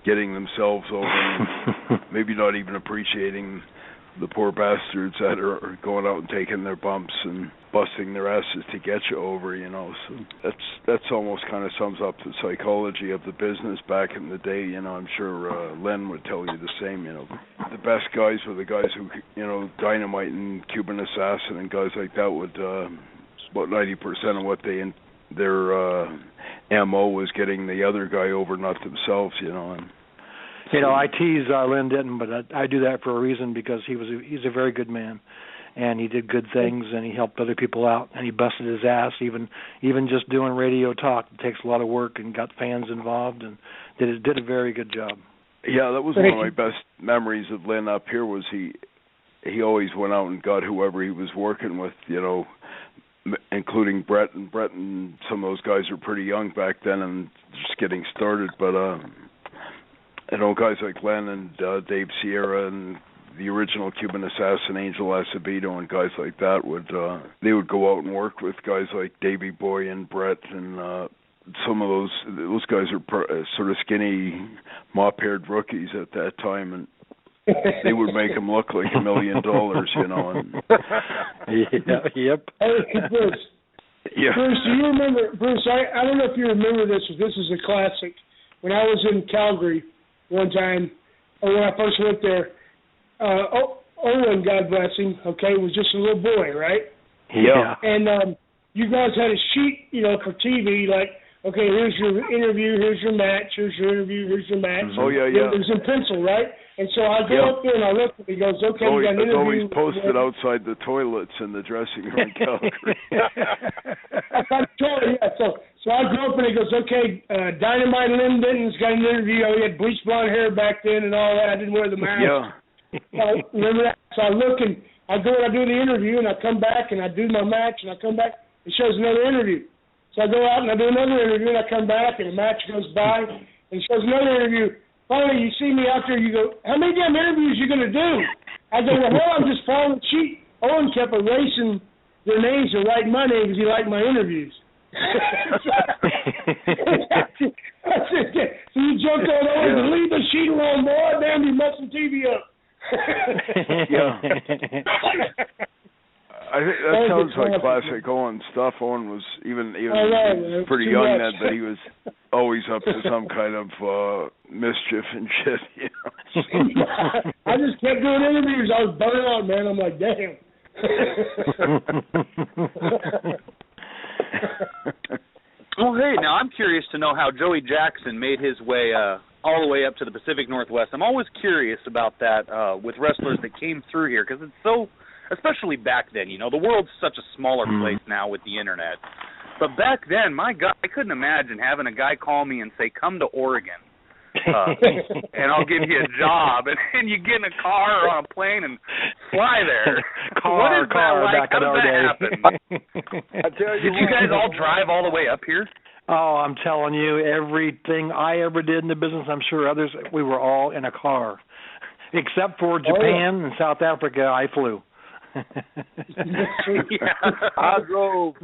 getting themselves over and maybe not even appreciating the poor bastards that are going out and taking their bumps and busting their asses to get you over, So that's almost kind of sums up the psychology of the business back in the day. I'm sure Len would tell you the same. The best guys were the guys who, Dynamite and Cuban Assassin and guys like that would about 90% of what their MO was getting the other guy over, not themselves, And I tease Len Denton, but I do that for a reason, because he's a very good man, and he did good things, and he helped other people out, and he busted his ass. Even just doing radio talk, it takes a lot of work, and got fans involved, and did a very good job. Yeah, that was one of my best memories of Len up here. Was he always went out and got whoever he was working with, including Brett and some of those guys were pretty young back then and just getting started, but guys like Len and Dave Sierra and the original Cuban Assassin, Angel Acevedo, and guys like that would go out and work with guys like Davey Boy and Brett, and some of those guys are sort of skinny, mop-haired rookies at that time, and they would make them look like $1 million, And Yep. Hey, Bruce. Yeah. Bruce, do you remember? Bruce, I don't know if you remember this. This is a classic. When I was in Calgary one time, or when I first went there, Owen, God bless him, was just a little boy, right? Yeah. And you guys had a sheet, for TV, like, okay, here's your interview, here's your match, here's your interview, here's your match. Oh, yeah. It was in pencil, right? And so I go up there and I look, and he goes, okay, you got an interview. It's always posted outside the toilets in the dressing room in Calgary. So I go up and he goes, okay, Dynamite Len Denton's got an interview. He had bleached blonde hair back then and all that. I didn't wear the mask. Yeah. Remember that? So I look and I go and I do the interview and I come back and I do my match and I come back. It shows another interview. So I go out and I do another interview and I come back and the match goes by and it shows another interview. Finally, you see me out there, you go, how many damn interviews you going to do? I go, well, I'm just following the sheet. Owen kept erasing their names and writing my name because he liked my interviews. So you jumped on Owen and leave the sheet alone, boy. Damn, you messed the TV up. Yeah. I think that sounds like classic Owen stuff. Owen was even pretty young then, but he was always up to some kind of mischief and shit. I just kept doing interviews. I was burning out, man. I'm like, damn. Well, hey, now I'm curious to know how Joey Jackson made his way all the way up to the Pacific Northwest. I'm always curious about that with wrestlers that came through here, because it's so, especially back then, the world's such a smaller place now with the internet. But back then, my God, I couldn't imagine having a guy call me and say, come to Oregon, and I'll give you a job. And you get in a car or on a plane and fly there. What is that like? How does that happen? Did you guys all drive all the way up here? Oh, I'm telling you, everything I ever did in the business, I'm sure others, we were all in a car. Except for Japan and South Africa, I flew. I drove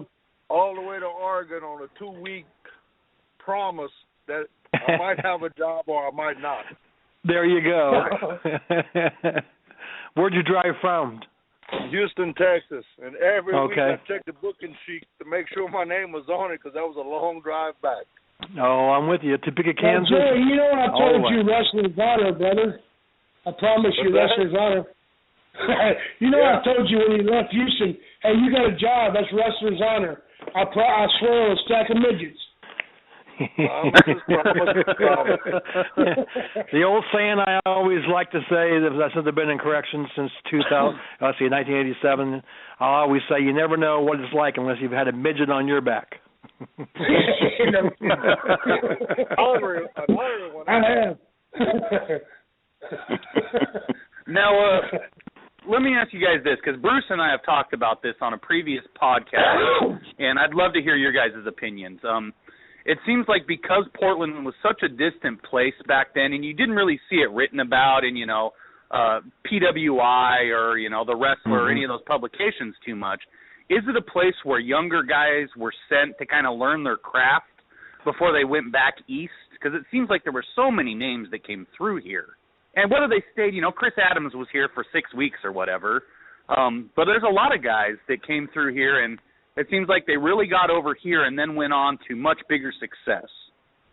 all the way to Oregon on a 2-week promise that I might have a job or I might not. There you go. Where'd you drive from? Houston, Texas. And every week I checked the booking sheet to make sure my name was on it because that was a long drive back. Oh, I'm with you. Topeka, Kansas. Well, Jerry, you know what I told you, wrestler's honor, brother? I promise you, wrestler's honor. You know I told you when you left Houston, hey, you got a job, that's wrestler's honor. I swear on a stack of midgets. The old saying I always like to say, since I've been in corrections since 1987, I'll always say you never know what it's like unless you've had a midget on your back. Honor one. I have. Now, let me ask you guys this, because Bruce and I have talked about this on a previous podcast, and I'd love to hear your guys' opinions. It seems like because Portland was such a distant place back then, and you didn't really see it written about in, PWI or, the Wrestler or any of those publications too much, is it a place where younger guys were sent to kind of learn their craft before they went back east? Because it seems like there were so many names that came through here. And whether they stayed, Chris Adams was here for 6 weeks or whatever, but there's a lot of guys that came through here, and it seems like they really got over here and then went on to much bigger success.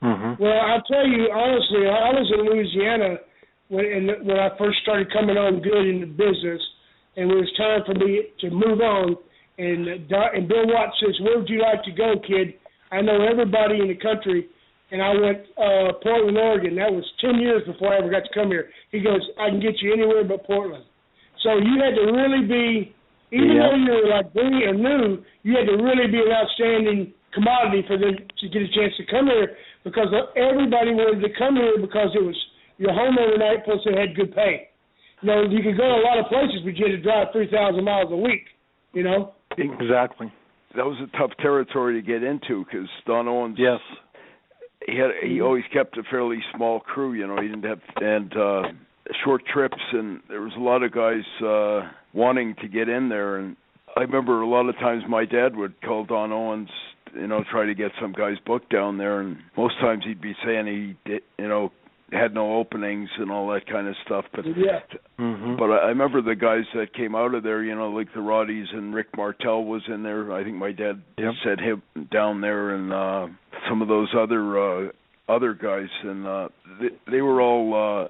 Mm-hmm. Well, I'll tell you, honestly, I was in Louisiana when I first started coming on good in the business, and it was time for me to move on. And Bill Watts says, "Where would you like to go, kid? I know everybody in the country." And I went Portland, Oregon. That was 10 years before I ever got to come here. He goes, "I can get you anywhere but Portland." So you had to really be, even though you were like green or new, you had to really be an outstanding commodity for them to get a chance to come here, because everybody wanted to come here because it was your home overnight, plus it had good pay. You could go to a lot of places, but you had to drive 3,000 miles a week, Exactly. That was a tough territory to get into, because Don Owens. Yes. He always kept a fairly small crew, He didn't have short trips, and there was a lot of guys wanting to get in there. And I remember a lot of times my dad would call Don Owens, try to get some guys booked down there, and most times he'd be saying he did, had no openings and all that kind of stuff. But but I remember the guys that came out of there, like the Roddies, and Rick Martel was in there. I think my dad sent him down there, and some of those other guys, and they were all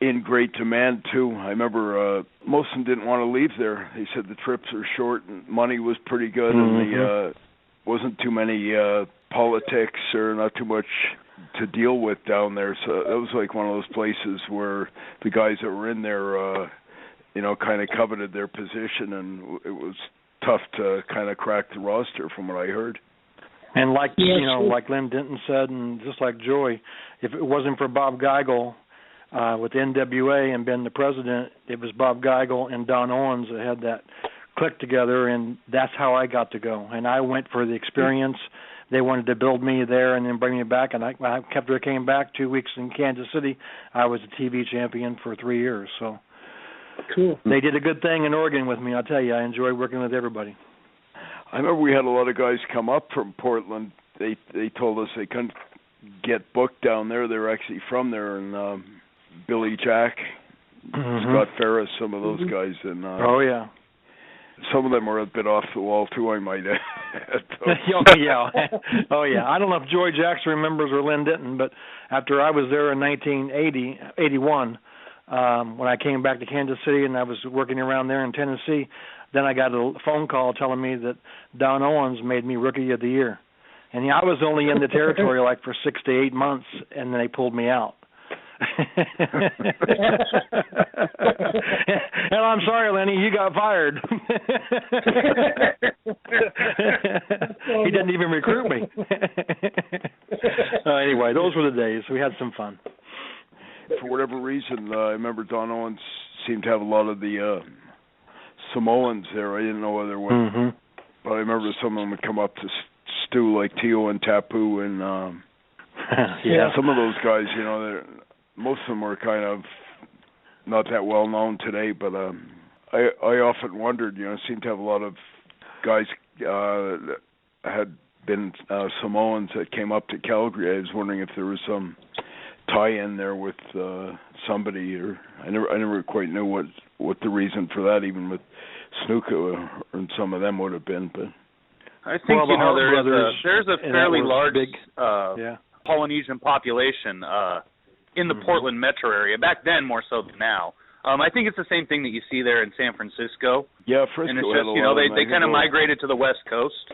in great demand too. I remember most of them didn't want to leave there. They said the trips were short and money was pretty good, and the wasn't too many politics or not too much to deal with down there. So that was like one of those places where the guys that were in there, kind of coveted their position, and it was tough to kind of crack the roster from what I heard. And like Len Denton said, and just like Joey, if it wasn't for Bob Geigel with NWA and being the president, it was Bob Geigel and Don Owens that had that click together, and that's how I got to go. And I went for the experience. They wanted to build me there and then bring me back, and I came back 2 weeks in Kansas City. I was a TV champion for 3 years. So cool. They did a good thing in Oregon with me. I'll tell you, I enjoyed working with everybody. I remember we had a lot of guys come up from Portland. They told us they couldn't get booked down there. They were actually from there, and Billy Jack, Scott Ferris, some of those guys, and some of them were a bit off the wall too, I might add. Oh yeah. I don't know if Joy Jackson remembers or Len Denton, but after I was there in 1981, when I came back to Kansas City and I was working around there in Tennessee, then I got a phone call telling me that Don Owens made me Rookie of the Year. And I was only in the territory like for 6 to 8 months, and then they pulled me out. And I'm sorry, Lenny, you got fired. He didn't even recruit me. Anyway, those were the days. We had some fun. For whatever reason, I remember Don Owens seemed to have a lot of the Samoans there. I didn't know whether it was, but I remember some of them would come up to stew like Tio and Tapu, and some of those guys, most of them were kind of not that well known today, but I often wondered, seemed to have a lot of guys that had been Samoans that came up to Calgary. I was wondering if there was some tie-in there with somebody, or I never quite knew what the reason for that, even with Snuka and some of them would have been. But I think there's a fairly large Polynesian population in the Portland metro area. Back then, more so than now. I think it's the same thing that you see there in San Francisco. Yeah, Frisco. And it's just, they kind of migrated to the West Coast.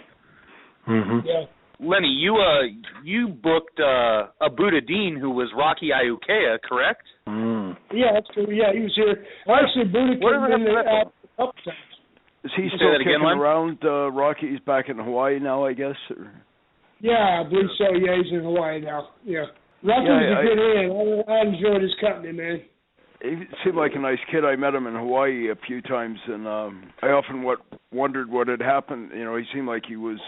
Yeah. Lenny, you booked Buddha Dean, who was Rocky Iukea, correct? Yeah, that's true. Yeah, he was here. Actually, Buddha came in there a couple times. Is he still kicking around Rocky? He's back in Hawaii now, I guess? Or? Yeah, I believe so. Yeah, he's in Hawaii now. Yeah. Rutgers a good man. I enjoyed his company, man. He seemed like a nice kid. I met him in Hawaii a few times, and I often wondered what had happened. You know, he seemed like he was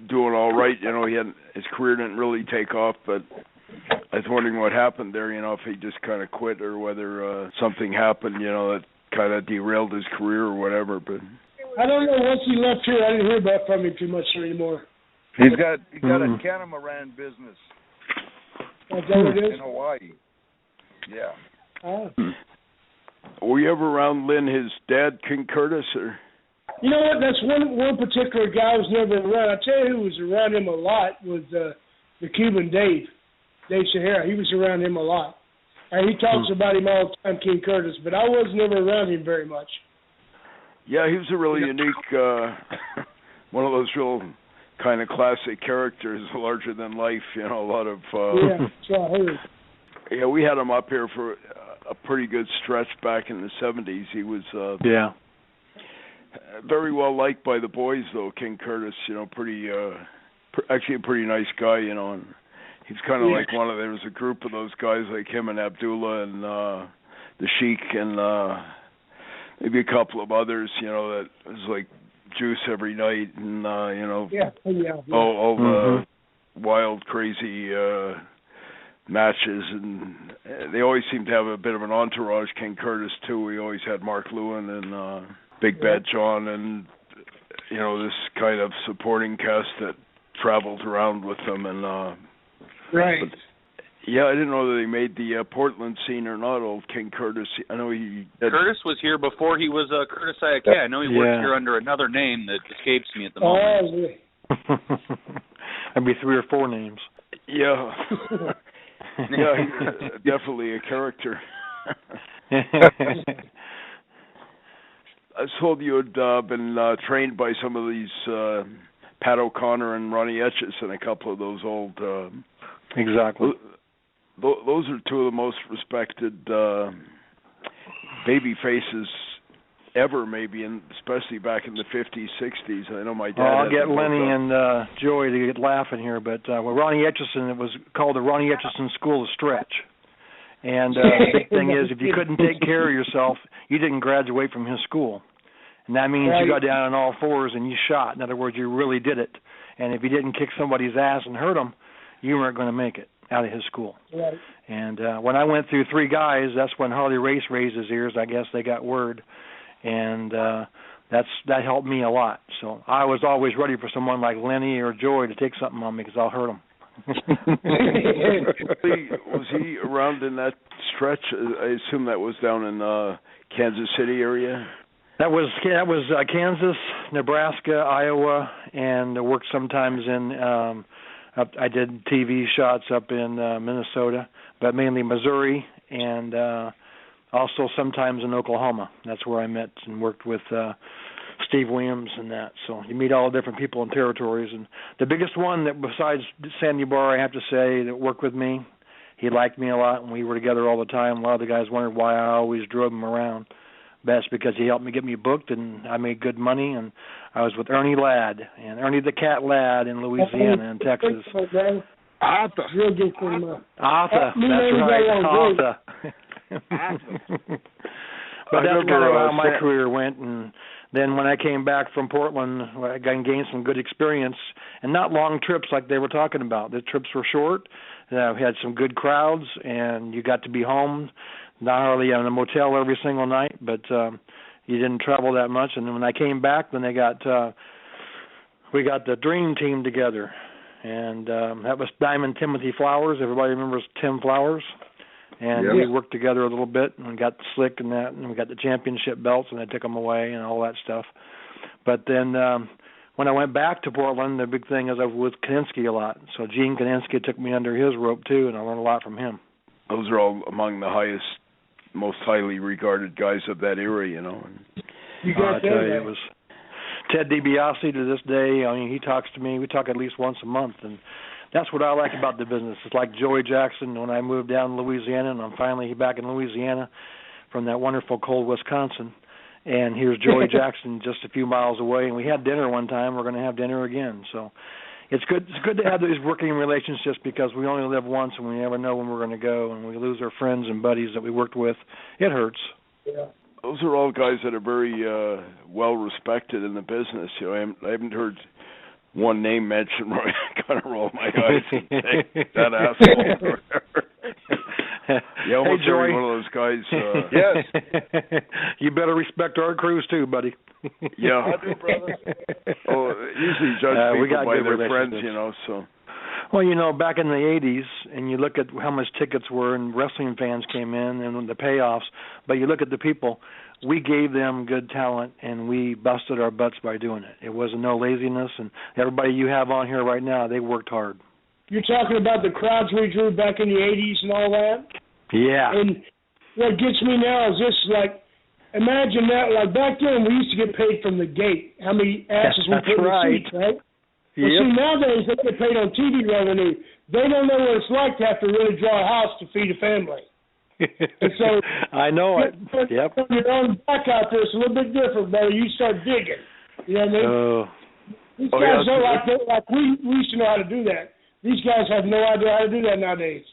doing all right. You know, his career didn't really take off, but I was wondering what happened there. You know, if he just kind of quit or whether something happened. You know, that kind of derailed his career or whatever. But I don't know. Once he left here, I didn't hear about from him too much anymore. He's got a catamaran business. Is that what it is? In Hawaii. Yeah. Oh. Were you ever around Lynn, his dad, King Curtis, or? You know what? That's one particular guy I was never around. I tell you who was around him a lot was the Cuban Dave Sierra. He was around him a lot. And he talks about him all the time, King Curtis, but I was never around him very much. Yeah, he was a really unique, one of those real kind of classic characters, larger than life, you know, a lot of... yeah, that's what I heard. Yeah, we had him up here for a pretty good stretch back in the 70s. He was very well liked by the boys, though, King Curtis, you know, actually a pretty nice guy, you know, and he's kind of like there was a group of those guys like him and Abdullah and the Sheik and maybe a couple of others, you know, that was like juice every night and, you know, all the wild, crazy matches, and they always seem to have a bit of an entourage. King Curtis too. We always had Mark Lewin and Big Bad John, and you know, this kind of supporting cast that travels around with them. And right. But, yeah, I didn't know that he made the Portland scene or not. Old King Curtis. I know he. Curtis was here before he was Curtis Ayake. I know he worked here under another name that escapes me at the moment. That'd be 3 or 4 names. Yeah. Yeah, he's definitely a character. I was told you had been trained by some of these Pat O'Connor and Ronnie Etchison, a couple of those old... exactly. Those are two of the most respected baby faces ever, maybe, and especially back in the 50s, 60s. I know my dad... I'll get Lenny and Joey to get laughing here, but Ronnie Etchison, it was called the Ronnie Etchison School of Stretch. And the big thing is, if you couldn't take care of yourself, you didn't graduate from his school. And that means you got down on all fours and you shot. In other words, you really did it. And if you didn't kick somebody's ass and hurt them, you weren't going to make it out of his school. Right. And when I went through 3 guys, that's when Harley Race raised his ears. I guess they got word. And that helped me a lot. So I was always ready for someone like Lenny or Joey to take something on me because I'll hurt them. Was he around in that stretch? I assume that was down in Kansas City area. That was Kansas, Nebraska, Iowa, and I worked sometimes in. I did TV shots up in Minnesota, but mainly Missouri and. Also, sometimes in Oklahoma. That's where I met and worked with Steve Williams and that. So you meet all different people and territories. And the biggest one that, besides Sandy Barr, I have to say, that worked with me, he liked me a lot, and we were together all the time. A lot of the guys wondered why I always drove him around. That's because he helped me get me booked, and I made good money. And I was with Ernie Ladd, and Ernie the Cat Ladd in Louisiana and Texas. Arthur. Real good for him. Arthur. That's right, Arthur. But that's kind of how my career went. And then when I came back from Portland, I gained some good experience, and not long trips like they were talking about. The trips were short. We had some good crowds, and you got to be home, not hardly in a motel every single night, but you didn't travel that much. And then when I came back, then we got the Dream Team together, and that was Diamond Timothy Flowers. Everybody remembers Tim Flowers. And we worked together a little bit and got slick and that, and we got the championship belts, and I took them away and all that stuff. But then when I went back to Portland, the big thing is I was with Kaninsky a lot. So Gene Kaninsky took me under his rope, too, and I learned a lot from him. Those are all among the highest, most highly regarded guys of that era, you know. You got I tell you, it was Ted DiBiase to this day. I mean, he talks to me. We talk at least once a month, and that's what I like about the business. It's like Joey Jackson when I moved down to Louisiana, and I'm finally back in Louisiana from that wonderful cold Wisconsin. And here's Joey Jackson just a few miles away, and we had dinner one time. We're going to have dinner again. So it's good to have these working relationships because we only live once and we never know when we're going to go, and we lose our friends and buddies that we worked with. It hurts. Yeah. Those are all guys that are very well respected in the business. You know, I haven't heard one name mentioned where I kind of roll my eyes and say that asshole. You almost hey, Joey. one of those guys. Yes. You better respect our Cruz too, buddy. Yeah. I do, brother. Oh, usually judge people by their friends, you know. So. Well, you know, back in the 80s, and you look at how much tickets were, and wrestling fans came in, and the payoffs, but you look at the people, we gave them good talent, and we busted our butts by doing it. It was no laziness, and everybody you have on here right now, they worked hard. You're talking about the crowds we drew back in the 80s and all that? Yeah. And what gets me now is just like, imagine that, like back then we used to get paid from the gate, how many asses we put in the seats, right? Well, see, nowadays they get paid on TV revenue. They don't know what it's like to have to really draw a house to feed a family. And so I know it. Yep. Your own back out there, it's a little bit different, brother. You start digging. You know what I mean? These guys don't like we used to know how to do that. These guys have no idea how to do that nowadays.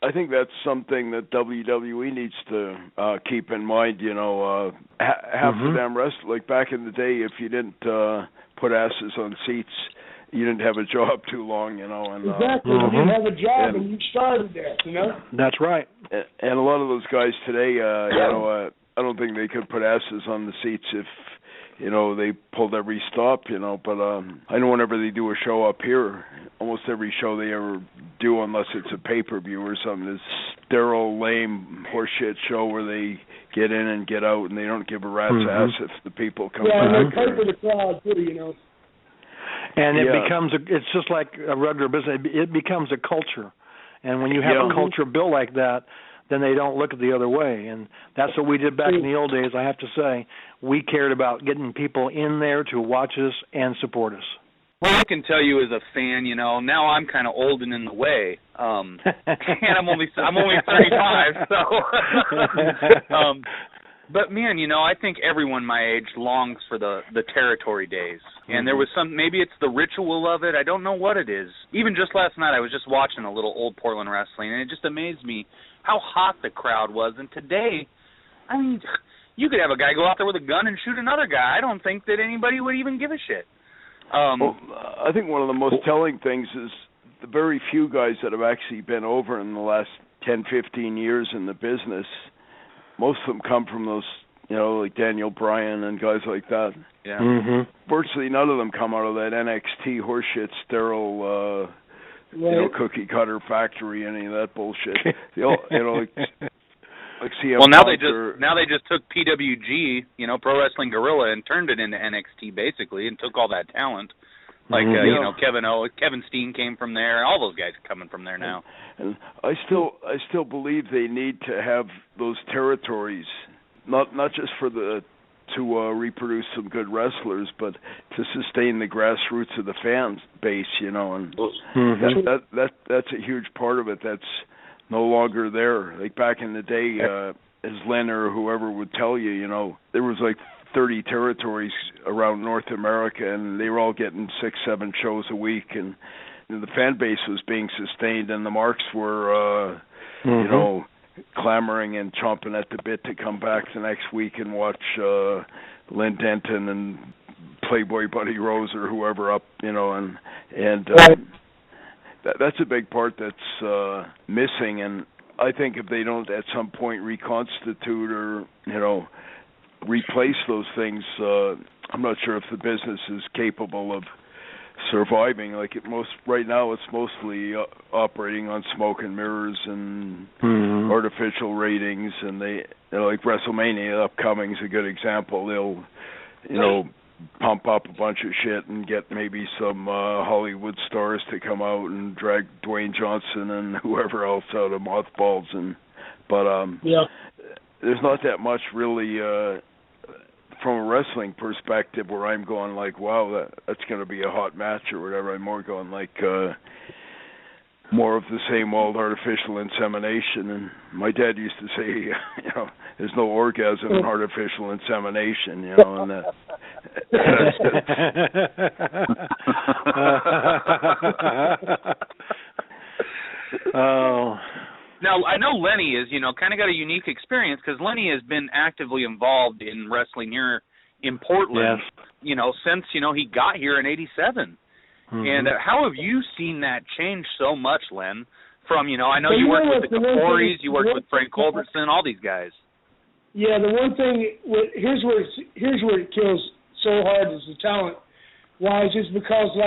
I think that's something that WWE needs to keep in mind. You know, half the damn wrestlers, like back in the day, if you didn't put asses on seats, you didn't have a job too long, you know. And, exactly. You didn't have a job and you started that, you know. That's right. And a lot of those guys today, you know, I don't think they could put asses on the seats if, you know, they pulled every stop, you know. But I know whenever they do a show up here, almost every show they ever do, unless it's a pay-per-view or something, is sterile, lame, horseshit show where they get in and get out and they don't give a rat's ass if the people come back. Yeah, and they pay for the crowd too, you know. And it becomes it's just like a regular business. It becomes a culture, and when you have a culture built like that, then they don't look the other way. And that's what we did back in the old days. I have to say, we cared about getting people in there to watch us and support us. Well, I can tell you as a fan, you know, now I'm kind of old and in the way, and I'm only 35, so. But man, you know, I think everyone my age longs for the territory days. And there was maybe it's the ritual of it. I don't know what it is. Even just last night, I was just watching a little old Portland wrestling, and it just amazed me how hot the crowd was. And today, I mean, you could have a guy go out there with a gun and shoot another guy. I don't think that anybody would even give a shit. Well, I think one of the most telling things is the very few guys that have actually been over in the last 10, 15 years in the business. Most of them come from those, you know, like Daniel Bryan and guys like that. Yeah. Virtually none of them come out of that NXT horseshit, sterile, you know, cookie cutter factory, any of that bullshit. They all, you know, like CM. Well, now they just took PWG, you know, Pro Wrestling Guerrilla, and turned it into NXT basically, and took all that talent. Like you know, Kevin Steen came from there. All those guys are coming from there now. And I still believe they need to have those territories, not just for to reproduce some good wrestlers, but to sustain the grassroots of the fan base, you know. And that's a huge part of it. That's no longer there. Like back in the day, as Len or whoever would tell you, you know, there was like 30 territories around North America, and they were all getting 6-7 shows a week, and the fan base was being sustained, and the marks were, you know, clamoring and chomping at the bit to come back the next week and watch Len Denton and Playboy Buddy Rose or whoever up, you know, and that's a big part that's missing. And I think if they don't at some point reconstitute or, you know, replace those things, I'm not sure if the business is capable of surviving. Like right now, it's mostly operating on smoke and mirrors and artificial ratings, and they, you know, like WrestleMania upcoming is a good example. They'll, you know, pump up a bunch of shit and get maybe some Hollywood stars to come out and drag Dwayne Johnson and whoever else out of mothballs, but there's not that much really. From a wrestling perspective, where I'm going like, wow, that's going to be a hot match or whatever. I'm more going like more of the same old artificial insemination. And my dad used to say, you know, there's no orgasm in artificial insemination, you know, and Oh. Now, I know Lenny is, kind of got a unique experience because Lenny has been actively involved in wrestling here in Portland, since, he got here in '87. Mm-hmm. And how have you seen that change so much, Len? From, I know you worked with the Kaporis, you worked with Frank Culbertson, all these guys. Yeah, the one thing, here's where it kills so hard is the talent-wise, is because,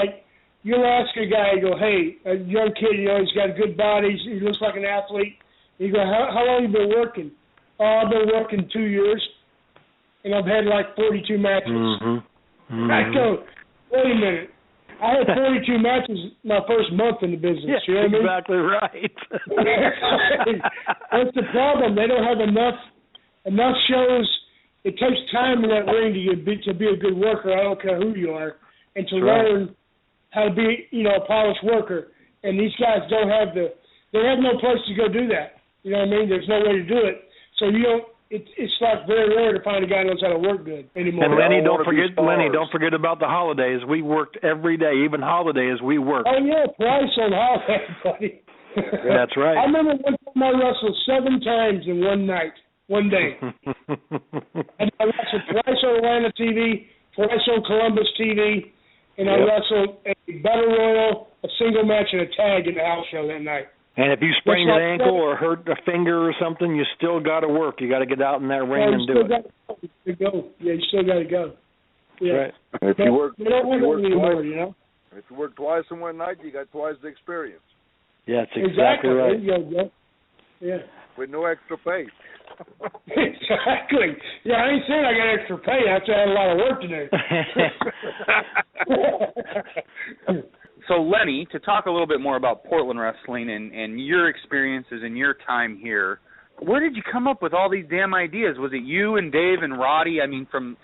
you'll ask a guy, you go, hey, a young kid, he's got a good body, he looks like an athlete. You go, how long have you been working? Oh, I've been working 2 years, and I've had 42 matches. Mm-hmm. Mm-hmm. I go, wait a minute. I had 42 matches my first month in the business. Yeah, you know what I mean? Exactly right. That's the problem. They don't have enough shows. It takes time in that ring to be a good worker. I don't care who you are, and to learn how to be, a polished worker. And these guys they have no place to go do that. You know what I mean? There's no way to do it. So it's very rare to find a guy who knows how to work good anymore. And Lenny, don't forget about the holidays. We worked every day, even holidays we worked. Oh yeah, twice on holidays, buddy. That's right. I remember one time I wrestled 7 times in one day. And I wrestled twice on Atlanta TV, twice on Columbus TV, and I wrestled a battle royal, a single match, and a tag in the house show that night. And if you sprain an ankle or hurt a finger or something, you still got to work. You got to get out in that ring and do it. You still got to go. Yeah. Right. If you work twice in one night, you got twice the experience. Yeah, that's exactly right. Yeah. With no extra pay. Exactly. Yeah, I ain't saying I got extra pay. I just had a lot of work to do. So, Lenny, to talk a little bit more about Portland wrestling and your experiences and your time here, where did you come up with all these damn ideas? Was it you and Dave and Roddy? I mean, from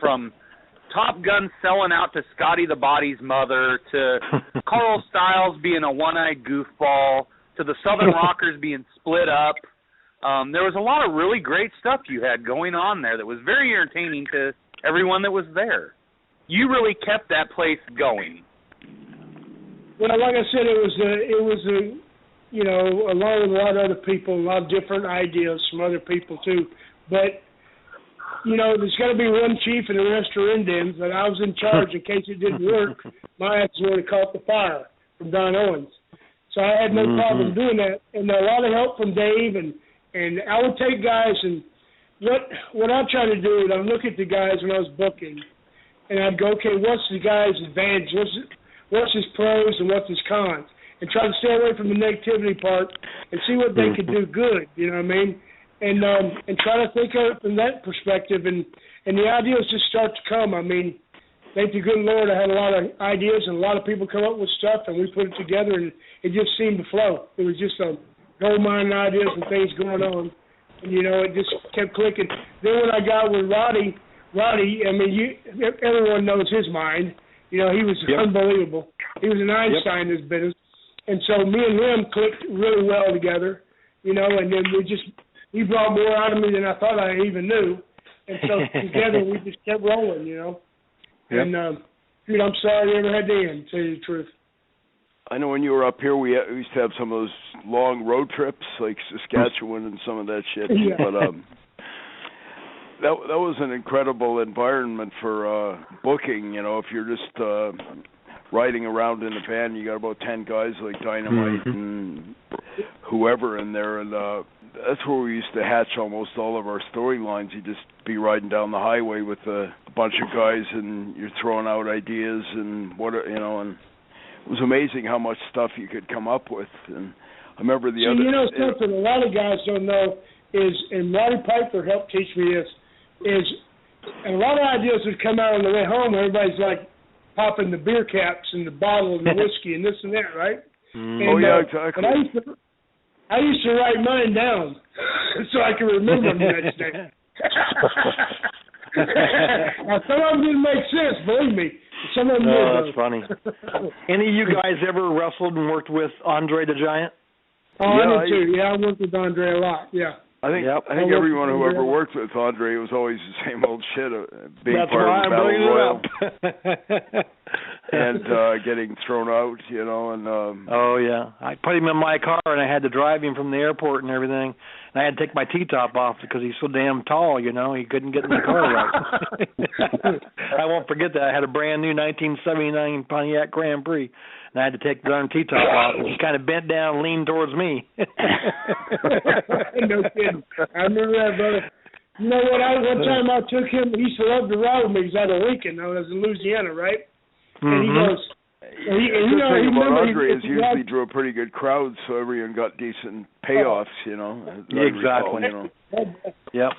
Top Gun selling out to Scotty the Body's mother, to Carl Stiles being a one-eyed goofball, to the Southern Rockers being split up. There was a lot of really great stuff you had going on there that was very entertaining to everyone that was there. You really kept that place going. Well, like I said, it was along with a lot of other people, a lot of different ideas from other people too. But there's got to be one chief and the rest are Indians, and I was in charge in case it didn't work. My ass would have caught the fire from Don Owens, so I had no problem doing that. And a lot of help from Dave, and I would take guys, and what I try to do is I look at the guys when I was booking, and I'd go, okay, what's the guy's advantage? What's his pros and what's his cons? And try to stay away from the negativity part and see what they could do good, you know what I mean? And try to think of it from that perspective. And the ideas just start to come. I mean, thank the good Lord, I had a lot of ideas and a lot of people come up with stuff, and we put it together, and it just seemed to flow. It was just a gold mine of ideas and things going on. And, it just kept clicking. Then when I got with Roddy, I mean, everyone knows his mind. He was unbelievable. He was an Einstein in this business. And so me and him clicked really well together, and then he brought more out of me than I thought I even knew. And so together we just kept rolling, Yep. And, dude, I'm sorry I ever had to end, to tell you the truth. I know when you were up here, we used to have some of those long road trips, like Saskatchewan and some of that shit. Yeah. But that was an incredible environment for booking. If you're just riding around in a van, you got about 10 guys like Dynamite and whoever in there, and that's where we used to hatch almost all of our storylines. You'd just be riding down the highway with a bunch of guys, and you're throwing out ideas and and it was amazing how much stuff you could come up with. And I remember something a lot of guys don't know is, and Roddy Piper helped teach me this, is and a lot of ideas would come out on the way home. Everybody's like popping the beer caps and the bottle and the whiskey and this and that, right? Exactly. But I used to write mine down so I could remember them the next day. Now, some of them didn't make sense, believe me. Some of them did. That's funny. Any of you guys ever wrestled and worked with Andre the Giant? Oh, I did too. Yeah, I worked with Andre a lot. Yeah. I think everyone who ever worked with Andre was always the same old shit, being That's part why of the I'm Battle Royal and getting thrown out, and oh yeah, I put him in my car and I had to drive him from the airport and everything. And I had to take my T-top off because he's so damn tall, he couldn't get in the car right. I won't forget that. I had a brand new 1979 Pontiac Grand Prix, and I had to take the darn T-top off. And he kind of bent down and leaned towards me. No kidding. I remember that, brother. You know what? One time I took him, he used to love to ride with me. He's out of Lincoln. I was in Louisiana, right? And he goes, the thing about Andre is he usually drew a pretty good crowd, so everyone got decent payoffs, Exactly. Yep.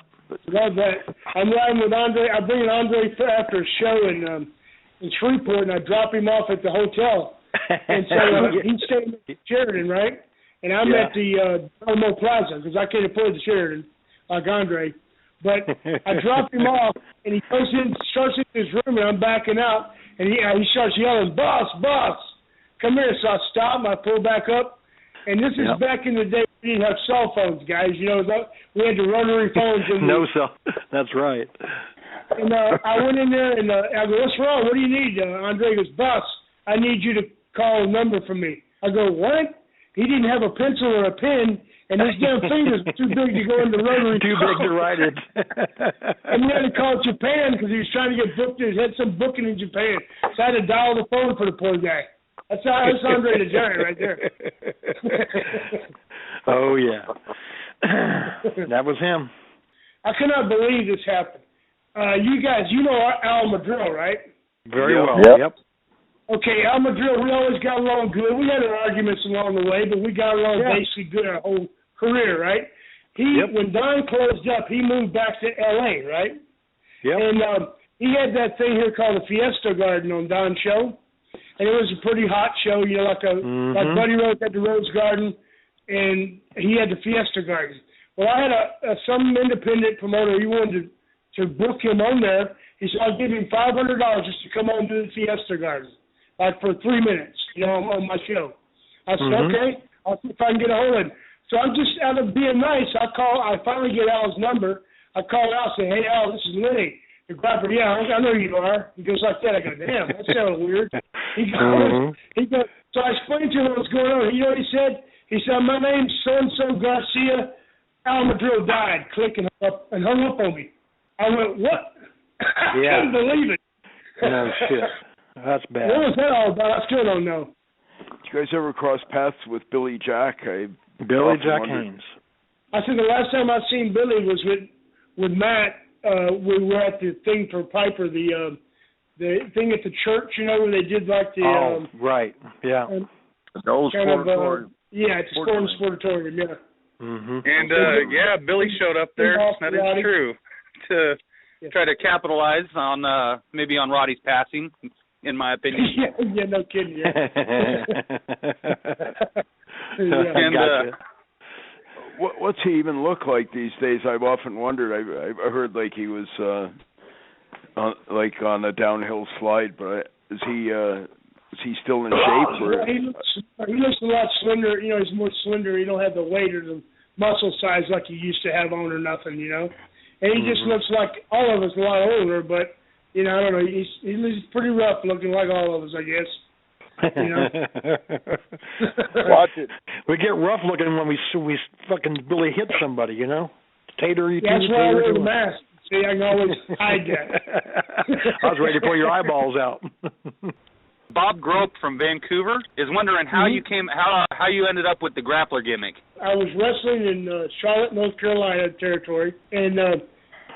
Love that. I'm riding with Andre. I bring Andre after a show in Shreveport, and I drop him off at the hotel. And so he's staying at Sheridan, right? And I'm at the Alamo Plaza because I can't afford the Sheridan like Andre. But I drop him off, and he goes in, starts in his room, and I'm backing out. And he starts yelling, boss, come here. So I stop and I pull back up. And this is back in the day we didn't have cell phones, guys. We had the rotary phones. That's right. And I went in there and I go, what's wrong? What do you need? Andre goes, boss, I need you to call a number for me. I go, what? He didn't have a pencil or a pen, and his damn fingers were too big to go in the rotary. Too big to write it. And we had to call Japan because he was trying to get booked. He had some booking in Japan. So I had to dial the phone for the poor guy. That's Andre the Giant right there. Oh, yeah. That was him. I cannot believe this happened. You guys, Al Madrill, right? Very well. Yep. Okay, Al Madrill, we always got along good. We had our arguments along the way, but we got along basically good our whole career, right? When Don closed up, he moved back to L.A., right? Yep. And he had that thing here called the Fiesta Garden on Don's show, and it was a pretty hot show, like Buddy Rose had the Rose Garden, and he had the Fiesta Garden. Well, I had some independent promoter. He wanted to book him on there. He said, I'll give him $500 just to come on to the Fiesta Garden, like for 3 minutes, on my show. I said, okay, I'll see if I can get a hold of him. So I'm just out of being nice. I finally get Al's number. I call Al and say, hey, Al, this is Lenny. The Grappler, I know you are. He goes like that. I go, damn, that sounded weird. He goes, so I explained to him what's going on. You know what he said? He said, my name's so-and-so Garcia. Al Madrill died. Click and hung up on me. I went, what? I couldn't believe it. No shit. That's bad. What was that all about? I still don't know. Did you guys ever cross paths with Billy Jack? Billy Jack Haynes. I think the last time I seen Billy was with Matt. We were at the thing for Piper, the thing at the church, where they did like the... right, yeah. The old sportatorium. It's a sportatorium, yeah. Mm-hmm. And, Billy showed up there. That is true. To try to capitalize on maybe on Roddy's passing, in my opinion. yeah, no kidding. Yeah. And what's he even look like these days? I've often wondered. I heard like he was on a downhill slide, but is he still in shape? Or? He looks a lot slender. He's more slender. He don't have the weight or the muscle size like he used to have on or nothing. And he just looks like all of us, a lot older, but, I don't know, he's pretty rough looking like all of us, I guess. Watch it. We get rough looking when we fucking really hit somebody, Tater, that's why I wear the mask. See, I can always hide that. I was ready to pull your eyeballs out. Bob Grope from Vancouver is wondering how you how you ended up with the Grappler gimmick. I was wrestling in Charlotte, North Carolina territory, and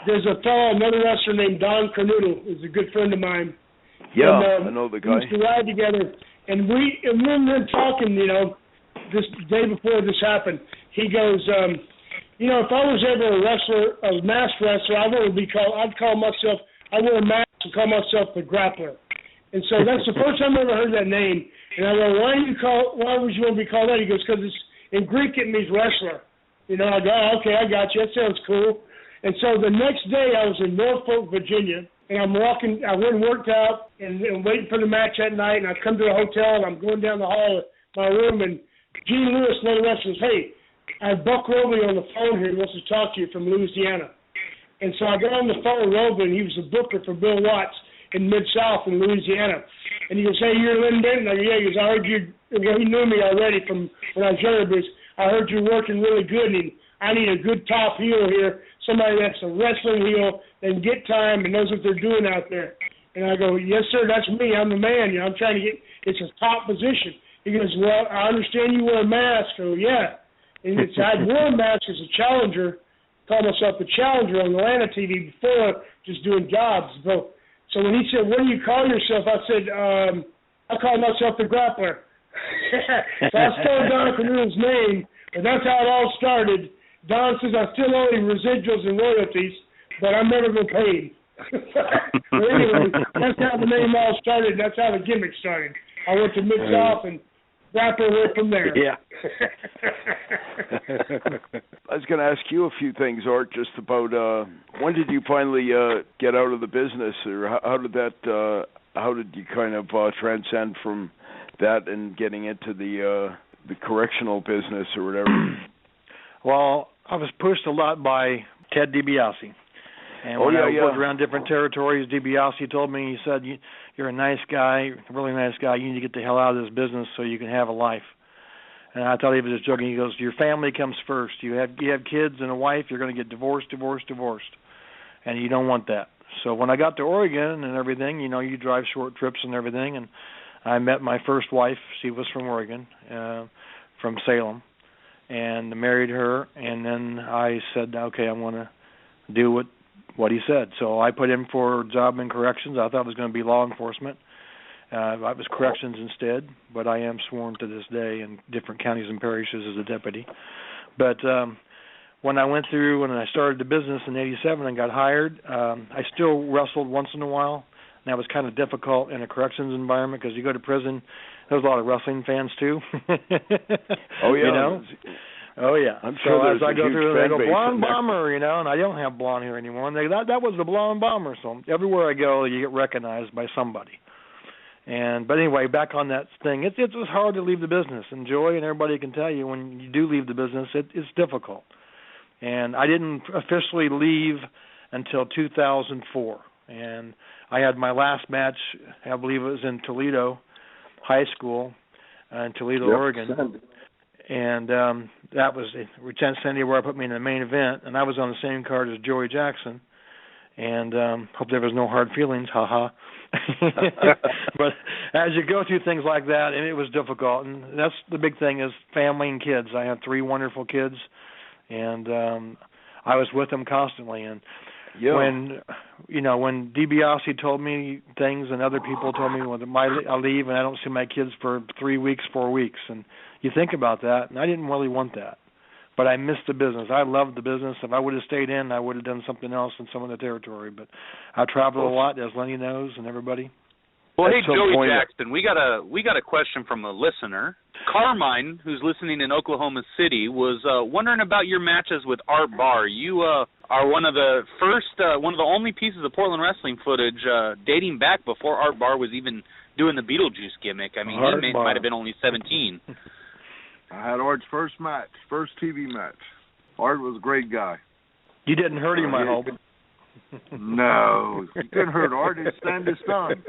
there's another wrestler named Don Cornudo, who's a good friend of mine. Yeah, I know the guy. We used to ride together, and we were talking, this day before this happened. He goes, if I was ever a wrestler, a masked wrestler, I wear a mask and call myself the Grappler. And so that's the first time I ever heard that name. And I go, why would you want to be called that? He goes, because in Greek it means wrestler. I go, okay, I got you. That sounds cool. And so the next day I was in Norfolk, Virginia, and I went and worked out and waiting for the match that night. And I come to the hotel and I'm going down the hall of my room, and Gene Lewis, another wrestler, says, hey, I have Buck Robley on the phone here. He wants to talk to you from Louisiana. And so I got on the phone with Robley, and he was the booker for Bill Watts in Mid-South in Louisiana. And he goes, hey, you're Len Denton? I go, yeah. He goes, I heard you. Well, he knew me already from when I was younger, but I heard you're working really good, and I need a good top heel here, somebody that's a wrestling heel and get time and knows what they're doing out there. And I go, yes, sir, that's me. I'm the man. You know, I'm trying to get – it's a top position. He goes, well, I understand you wear a mask. I go, yeah. And I'd worn a mask as a challenger, called myself the challenger on Atlanta TV before, just doing jobs. So when he said, what do you call yourself, I said, I call myself the Grappler. So I stole Don Canoodle's name, and that's how it all started. Don says I still owe him residuals and royalties, but I'm never been paid. But anyway, that's how the name all started. That's how the gimmick started. I went to Mid-South and Grappler went from there. Yeah. I was going to ask you a few things, Art, just about when did you finally get out of the business, or how did you kind of transcend from that and getting into the correctional business or whatever? Well, I was pushed a lot by Ted DiBiase. And when I worked around different territories, DiBiase told me, he said, you're a nice guy, a really nice guy. You need to get the hell out of this business so you can have a life. And I thought he was just joking. He goes, your family comes first. You have kids and a wife, you're going to get divorced. And you don't want that. So when I got to Oregon and everything, you know, you drive short trips and everything, and I met my first wife. She was from Oregon, from Salem, and married her. And then I said, okay, I'm going to do what he said. So I put in for a job in corrections. I thought it was going to be law enforcement. I was corrections instead, but I am sworn to this day in different counties and parishes as a deputy. But when I went through and I started the business in 87 and got hired, I still wrestled once in a while. And that was kind of difficult in a corrections environment because you go to prison, there's a lot of wrestling fans too. Oh, yeah. You know? Oh, yeah. I'm sure so as I go through, they go, Blonde there. Bomber, you know, and I don't have blonde hair anymore. And that was the Blonde Bomber. So everywhere I go, you get recognized by somebody. But anyway, back on that thing, it was hard to leave the business. And Joy and everybody can tell you when you do leave the business, it's difficult. And I didn't officially leave until 2004. And I had my last match, I believe it was in Toledo High School, in Toledo, Oregon. And that was Lieutenant Sandy where put me in the main event, and I was on the same card as Joey Jackson. And hope there was no hard feelings, haha. But as you go through things like that, and it was difficult. And that's the big thing is family and kids. I have 3 wonderful kids, and I was with them constantly. And when DiBiase told me things and other people told me, well, I leave and I don't see my kids for 3 weeks, 4 weeks. And you think about that, and I didn't really want that. But I missed the business. I loved the business. If I would have stayed in, I would have done something else in some of the territory. But I traveled a lot, as Lenny knows, and everybody. Well, hey, Joey Jackson, we got a question from a listener. Carmine, who's listening in Oklahoma City, was wondering about your matches with Art Barr. You are one of the only pieces of Portland wrestling footage dating back before Art Barr was even doing the Beetlejuice gimmick. I mean, he might have been only 17. I had Art's first TV match. Art was a great guy. You didn't hurt him, I hope. No, you couldn't hurt Art. He'd stand his son.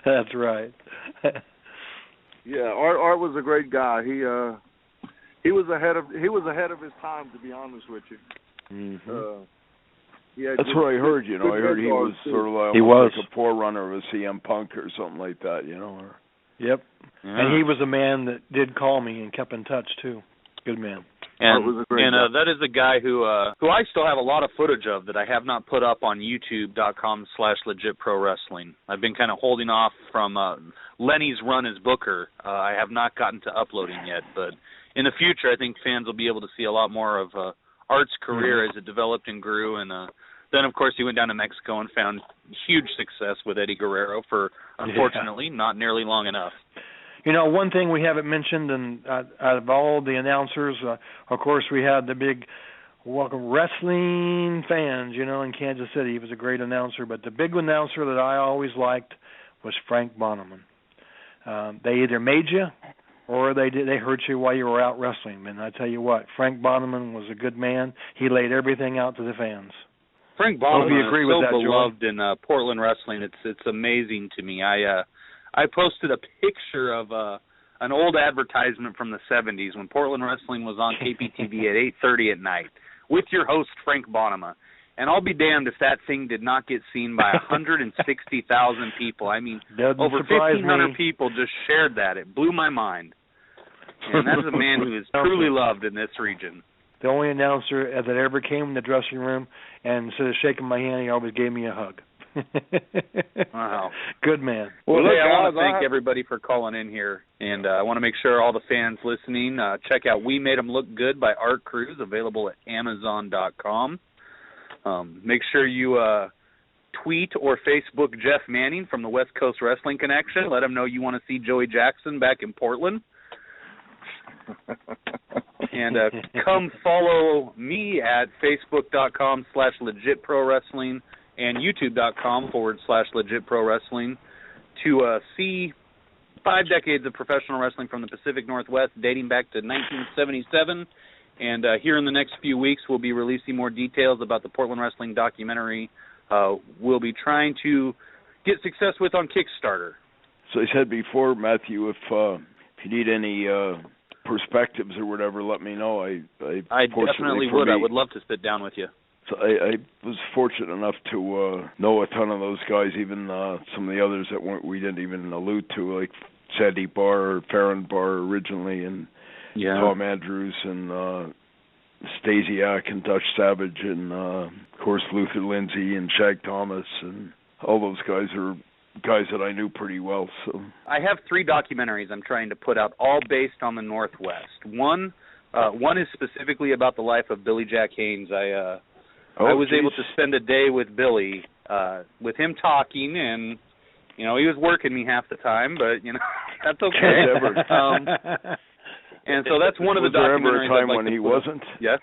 That's right. Yeah, Art was a great guy. He was ahead of his time, to be honest with you. Mm-hmm. That's what I heard. You know, I heard he was sort of like a forerunner of a CM Punk or something like that. You know. Yep. Yeah. And he was a man that did call me and kept in touch too. Good man. And that is a guy who I still have a lot of footage of that I have not put up on YouTube.com/legitprowrestling. I've been kind of holding off from Lenny's run as booker. I have not gotten to uploading yet, but in the future, I think fans will be able to see a lot more of Art's career as it developed and grew. And then, of course, he went down to Mexico and found huge success with Eddie Guerrero for, unfortunately, not nearly long enough. You know, one thing we haven't mentioned, and out of all the announcers, of course, we had the big wrestling fans, you know, in Kansas City. He was a great announcer, but the big announcer that I always liked was Frank Bonneman. They either made you or they hurt you while you were out wrestling. And I tell you what, Frank Bonneman was a good man. He laid everything out to the fans. Frank Bonneman is so that, beloved in Portland wrestling. It's amazing to me. I posted a picture of an old advertisement from the 70s when Portland wrestling was on KPTV at 8:30 at night with your host Frank Bonneman. And I'll be damned if that thing did not get seen by 160,000 people. I mean, over 1,500 people just shared that. It blew my mind. And that's a man who is truly loved in this region. The only announcer that ever came in the dressing room, and instead of shaking my hand, he always gave me a hug. Wow. Good man. Well, hey, I want to thank everybody for calling in here. And I want to make sure all the fans listening check out We Made 'Em Look Good by Art Cruz, available at Amazon.com. Make sure you tweet or Facebook Jeff Manning from the West Coast Wrestling Connection. Let him know you want to see Joey Jackson back in Portland. And come follow me at Facebook.com/LegitProWrestling and YouTube.com/LegitProWrestling to see 5 decades of professional wrestling from the Pacific Northwest dating back to 1977. And here in the next few weeks, we'll be releasing more details about the Portland Wrestling documentary we'll be trying to get success with on Kickstarter. So I said before, Matthew, if you need any perspectives or whatever, let me know. I definitely would. I would love to sit down with you. So I was fortunate enough to know a ton of those guys, even some of the others that we didn't even allude to, like Sandy Barr, Farron Barr originally, and Tom Andrews, and Stasiak, and Dutch Savage, and of course Luther Lindsay, and Shag Thomas, and all those guys are guys that I knew pretty well. So I have 3 documentaries I'm trying to put out, all based on the Northwest. One is specifically about the life of Billy Jack Haynes. I was able to spend a day with Billy, with him talking, and he was working me half the time, but that's okay. And so that's one of the documentaries. Was there ever a time when he wasn't? Yes.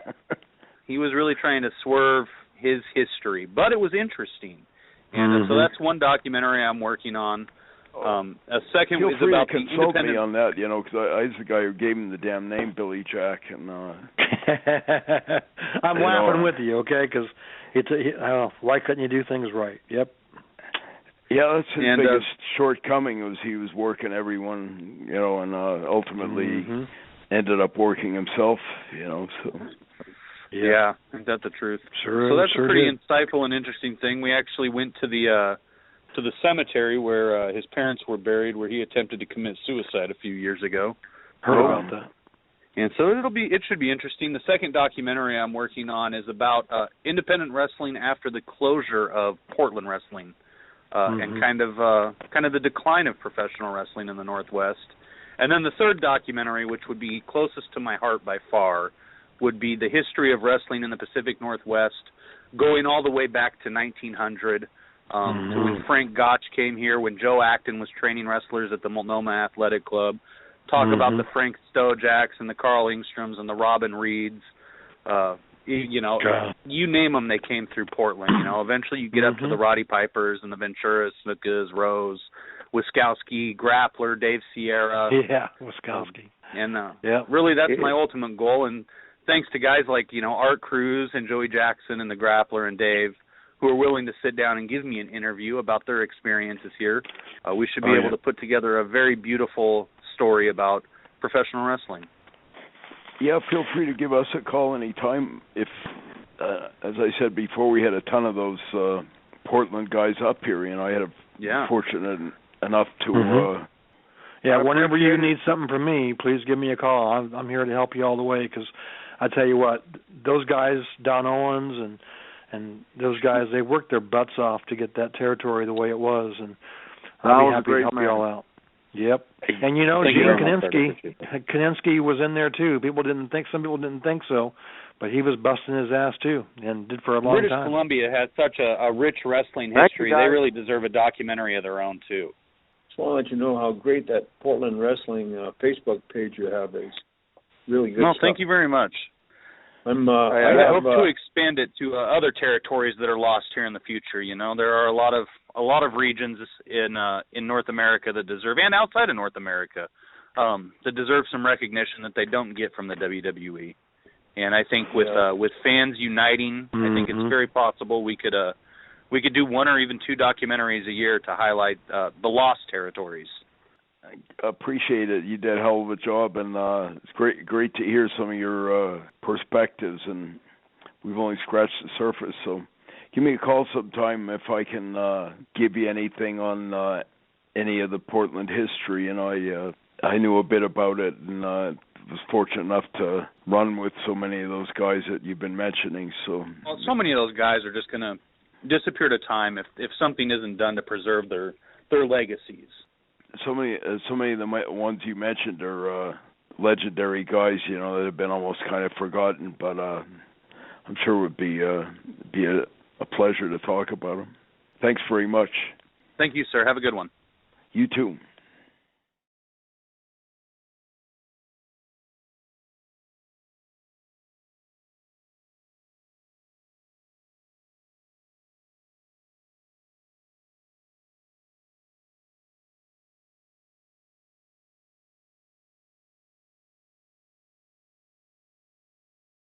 He was really trying to swerve his history, but it was interesting. And so that's one documentary I'm working on. A second is about the independent. Feel free to consult me on that, because I was the guy who gave him the damn name, Billy Jack, and I'm laughing with you, okay? Because why couldn't you do things right? Yep. Yeah, that's his biggest shortcoming was he was working everyone, and ultimately ended up working himself, So. Yeah, ain't that the truth? Sure. So that's a pretty insightful and interesting thing. We actually went to the cemetery where his parents were buried, where he attempted to commit suicide a few years ago. Heard about that. And so it should be interesting. The second documentary I'm working on is about independent wrestling after the closure of Portland wrestling, and kind of the decline of professional wrestling in the Northwest. And then the third documentary, which would be closest to my heart by far, would be the history of wrestling in the Pacific Northwest, going all the way back to 1900, to when Frank Gotch came here, when Joe Acton was training wrestlers at the Multnomah Athletic Club. Talk about the Frank Stojaks and the Carl Ingstroms and the Robin Reeds. You name them, they came through Portland. Eventually you get up to the Roddy Pipers and the Venturas, Snukas, Rose, Wiskowski, Grappler, Dave Sierra. Yeah, Wiskowski. And really that's my ultimate goal. And thanks to guys like, Art Cruz and Joey Jackson and the Grappler and Dave, who are willing to sit down and give me an interview about their experiences here, we should be able to put together a very beautiful story about professional wrestling. Yeah, feel free to give us a call anytime. If, as I said before, we had a ton of those Portland guys up here. I had fortunate enough to... whenever you need something from me, please give me a call. I'm here to help you all the way, because I tell you what, those guys, Don Owens and those guys, they worked their butts off to get that territory the way it was, and I'll be happy to help you all out. Yep. And Gene Kaninsky was in there too. Some people didn't think so, but he was busting his ass too, and did for a long time. British Columbia has such a rich wrestling history. They really deserve a documentary of their own too. Just want to let you know how great that Portland Wrestling Facebook page you have is. Really good stuff. Thank you very much. I hope to expand it to other territories that are lost here in the future. There are a lot of regions in North America that deserve, and outside of North America, that deserve some recognition that they don't get from the WWE. And I think with fans uniting, I think it's very possible we could do one or even two documentaries a year to highlight the lost territories. I appreciate it. You did a hell of a job, and it's great to hear some of your perspectives. And we've only scratched the surface. So, give me a call sometime if I can give you anything on any of the Portland history. You know, I knew a bit about it, and was fortunate enough to run with so many of those guys that you've been mentioning. So many of those guys are just going to disappear to time if something isn't done to preserve their legacies. So many of the ones you mentioned are legendary guys, you know, that have been almost kind of forgotten. But I'm sure it would be a pleasure to talk about them. Thanks very much. Thank you, sir. Have a good one. You too.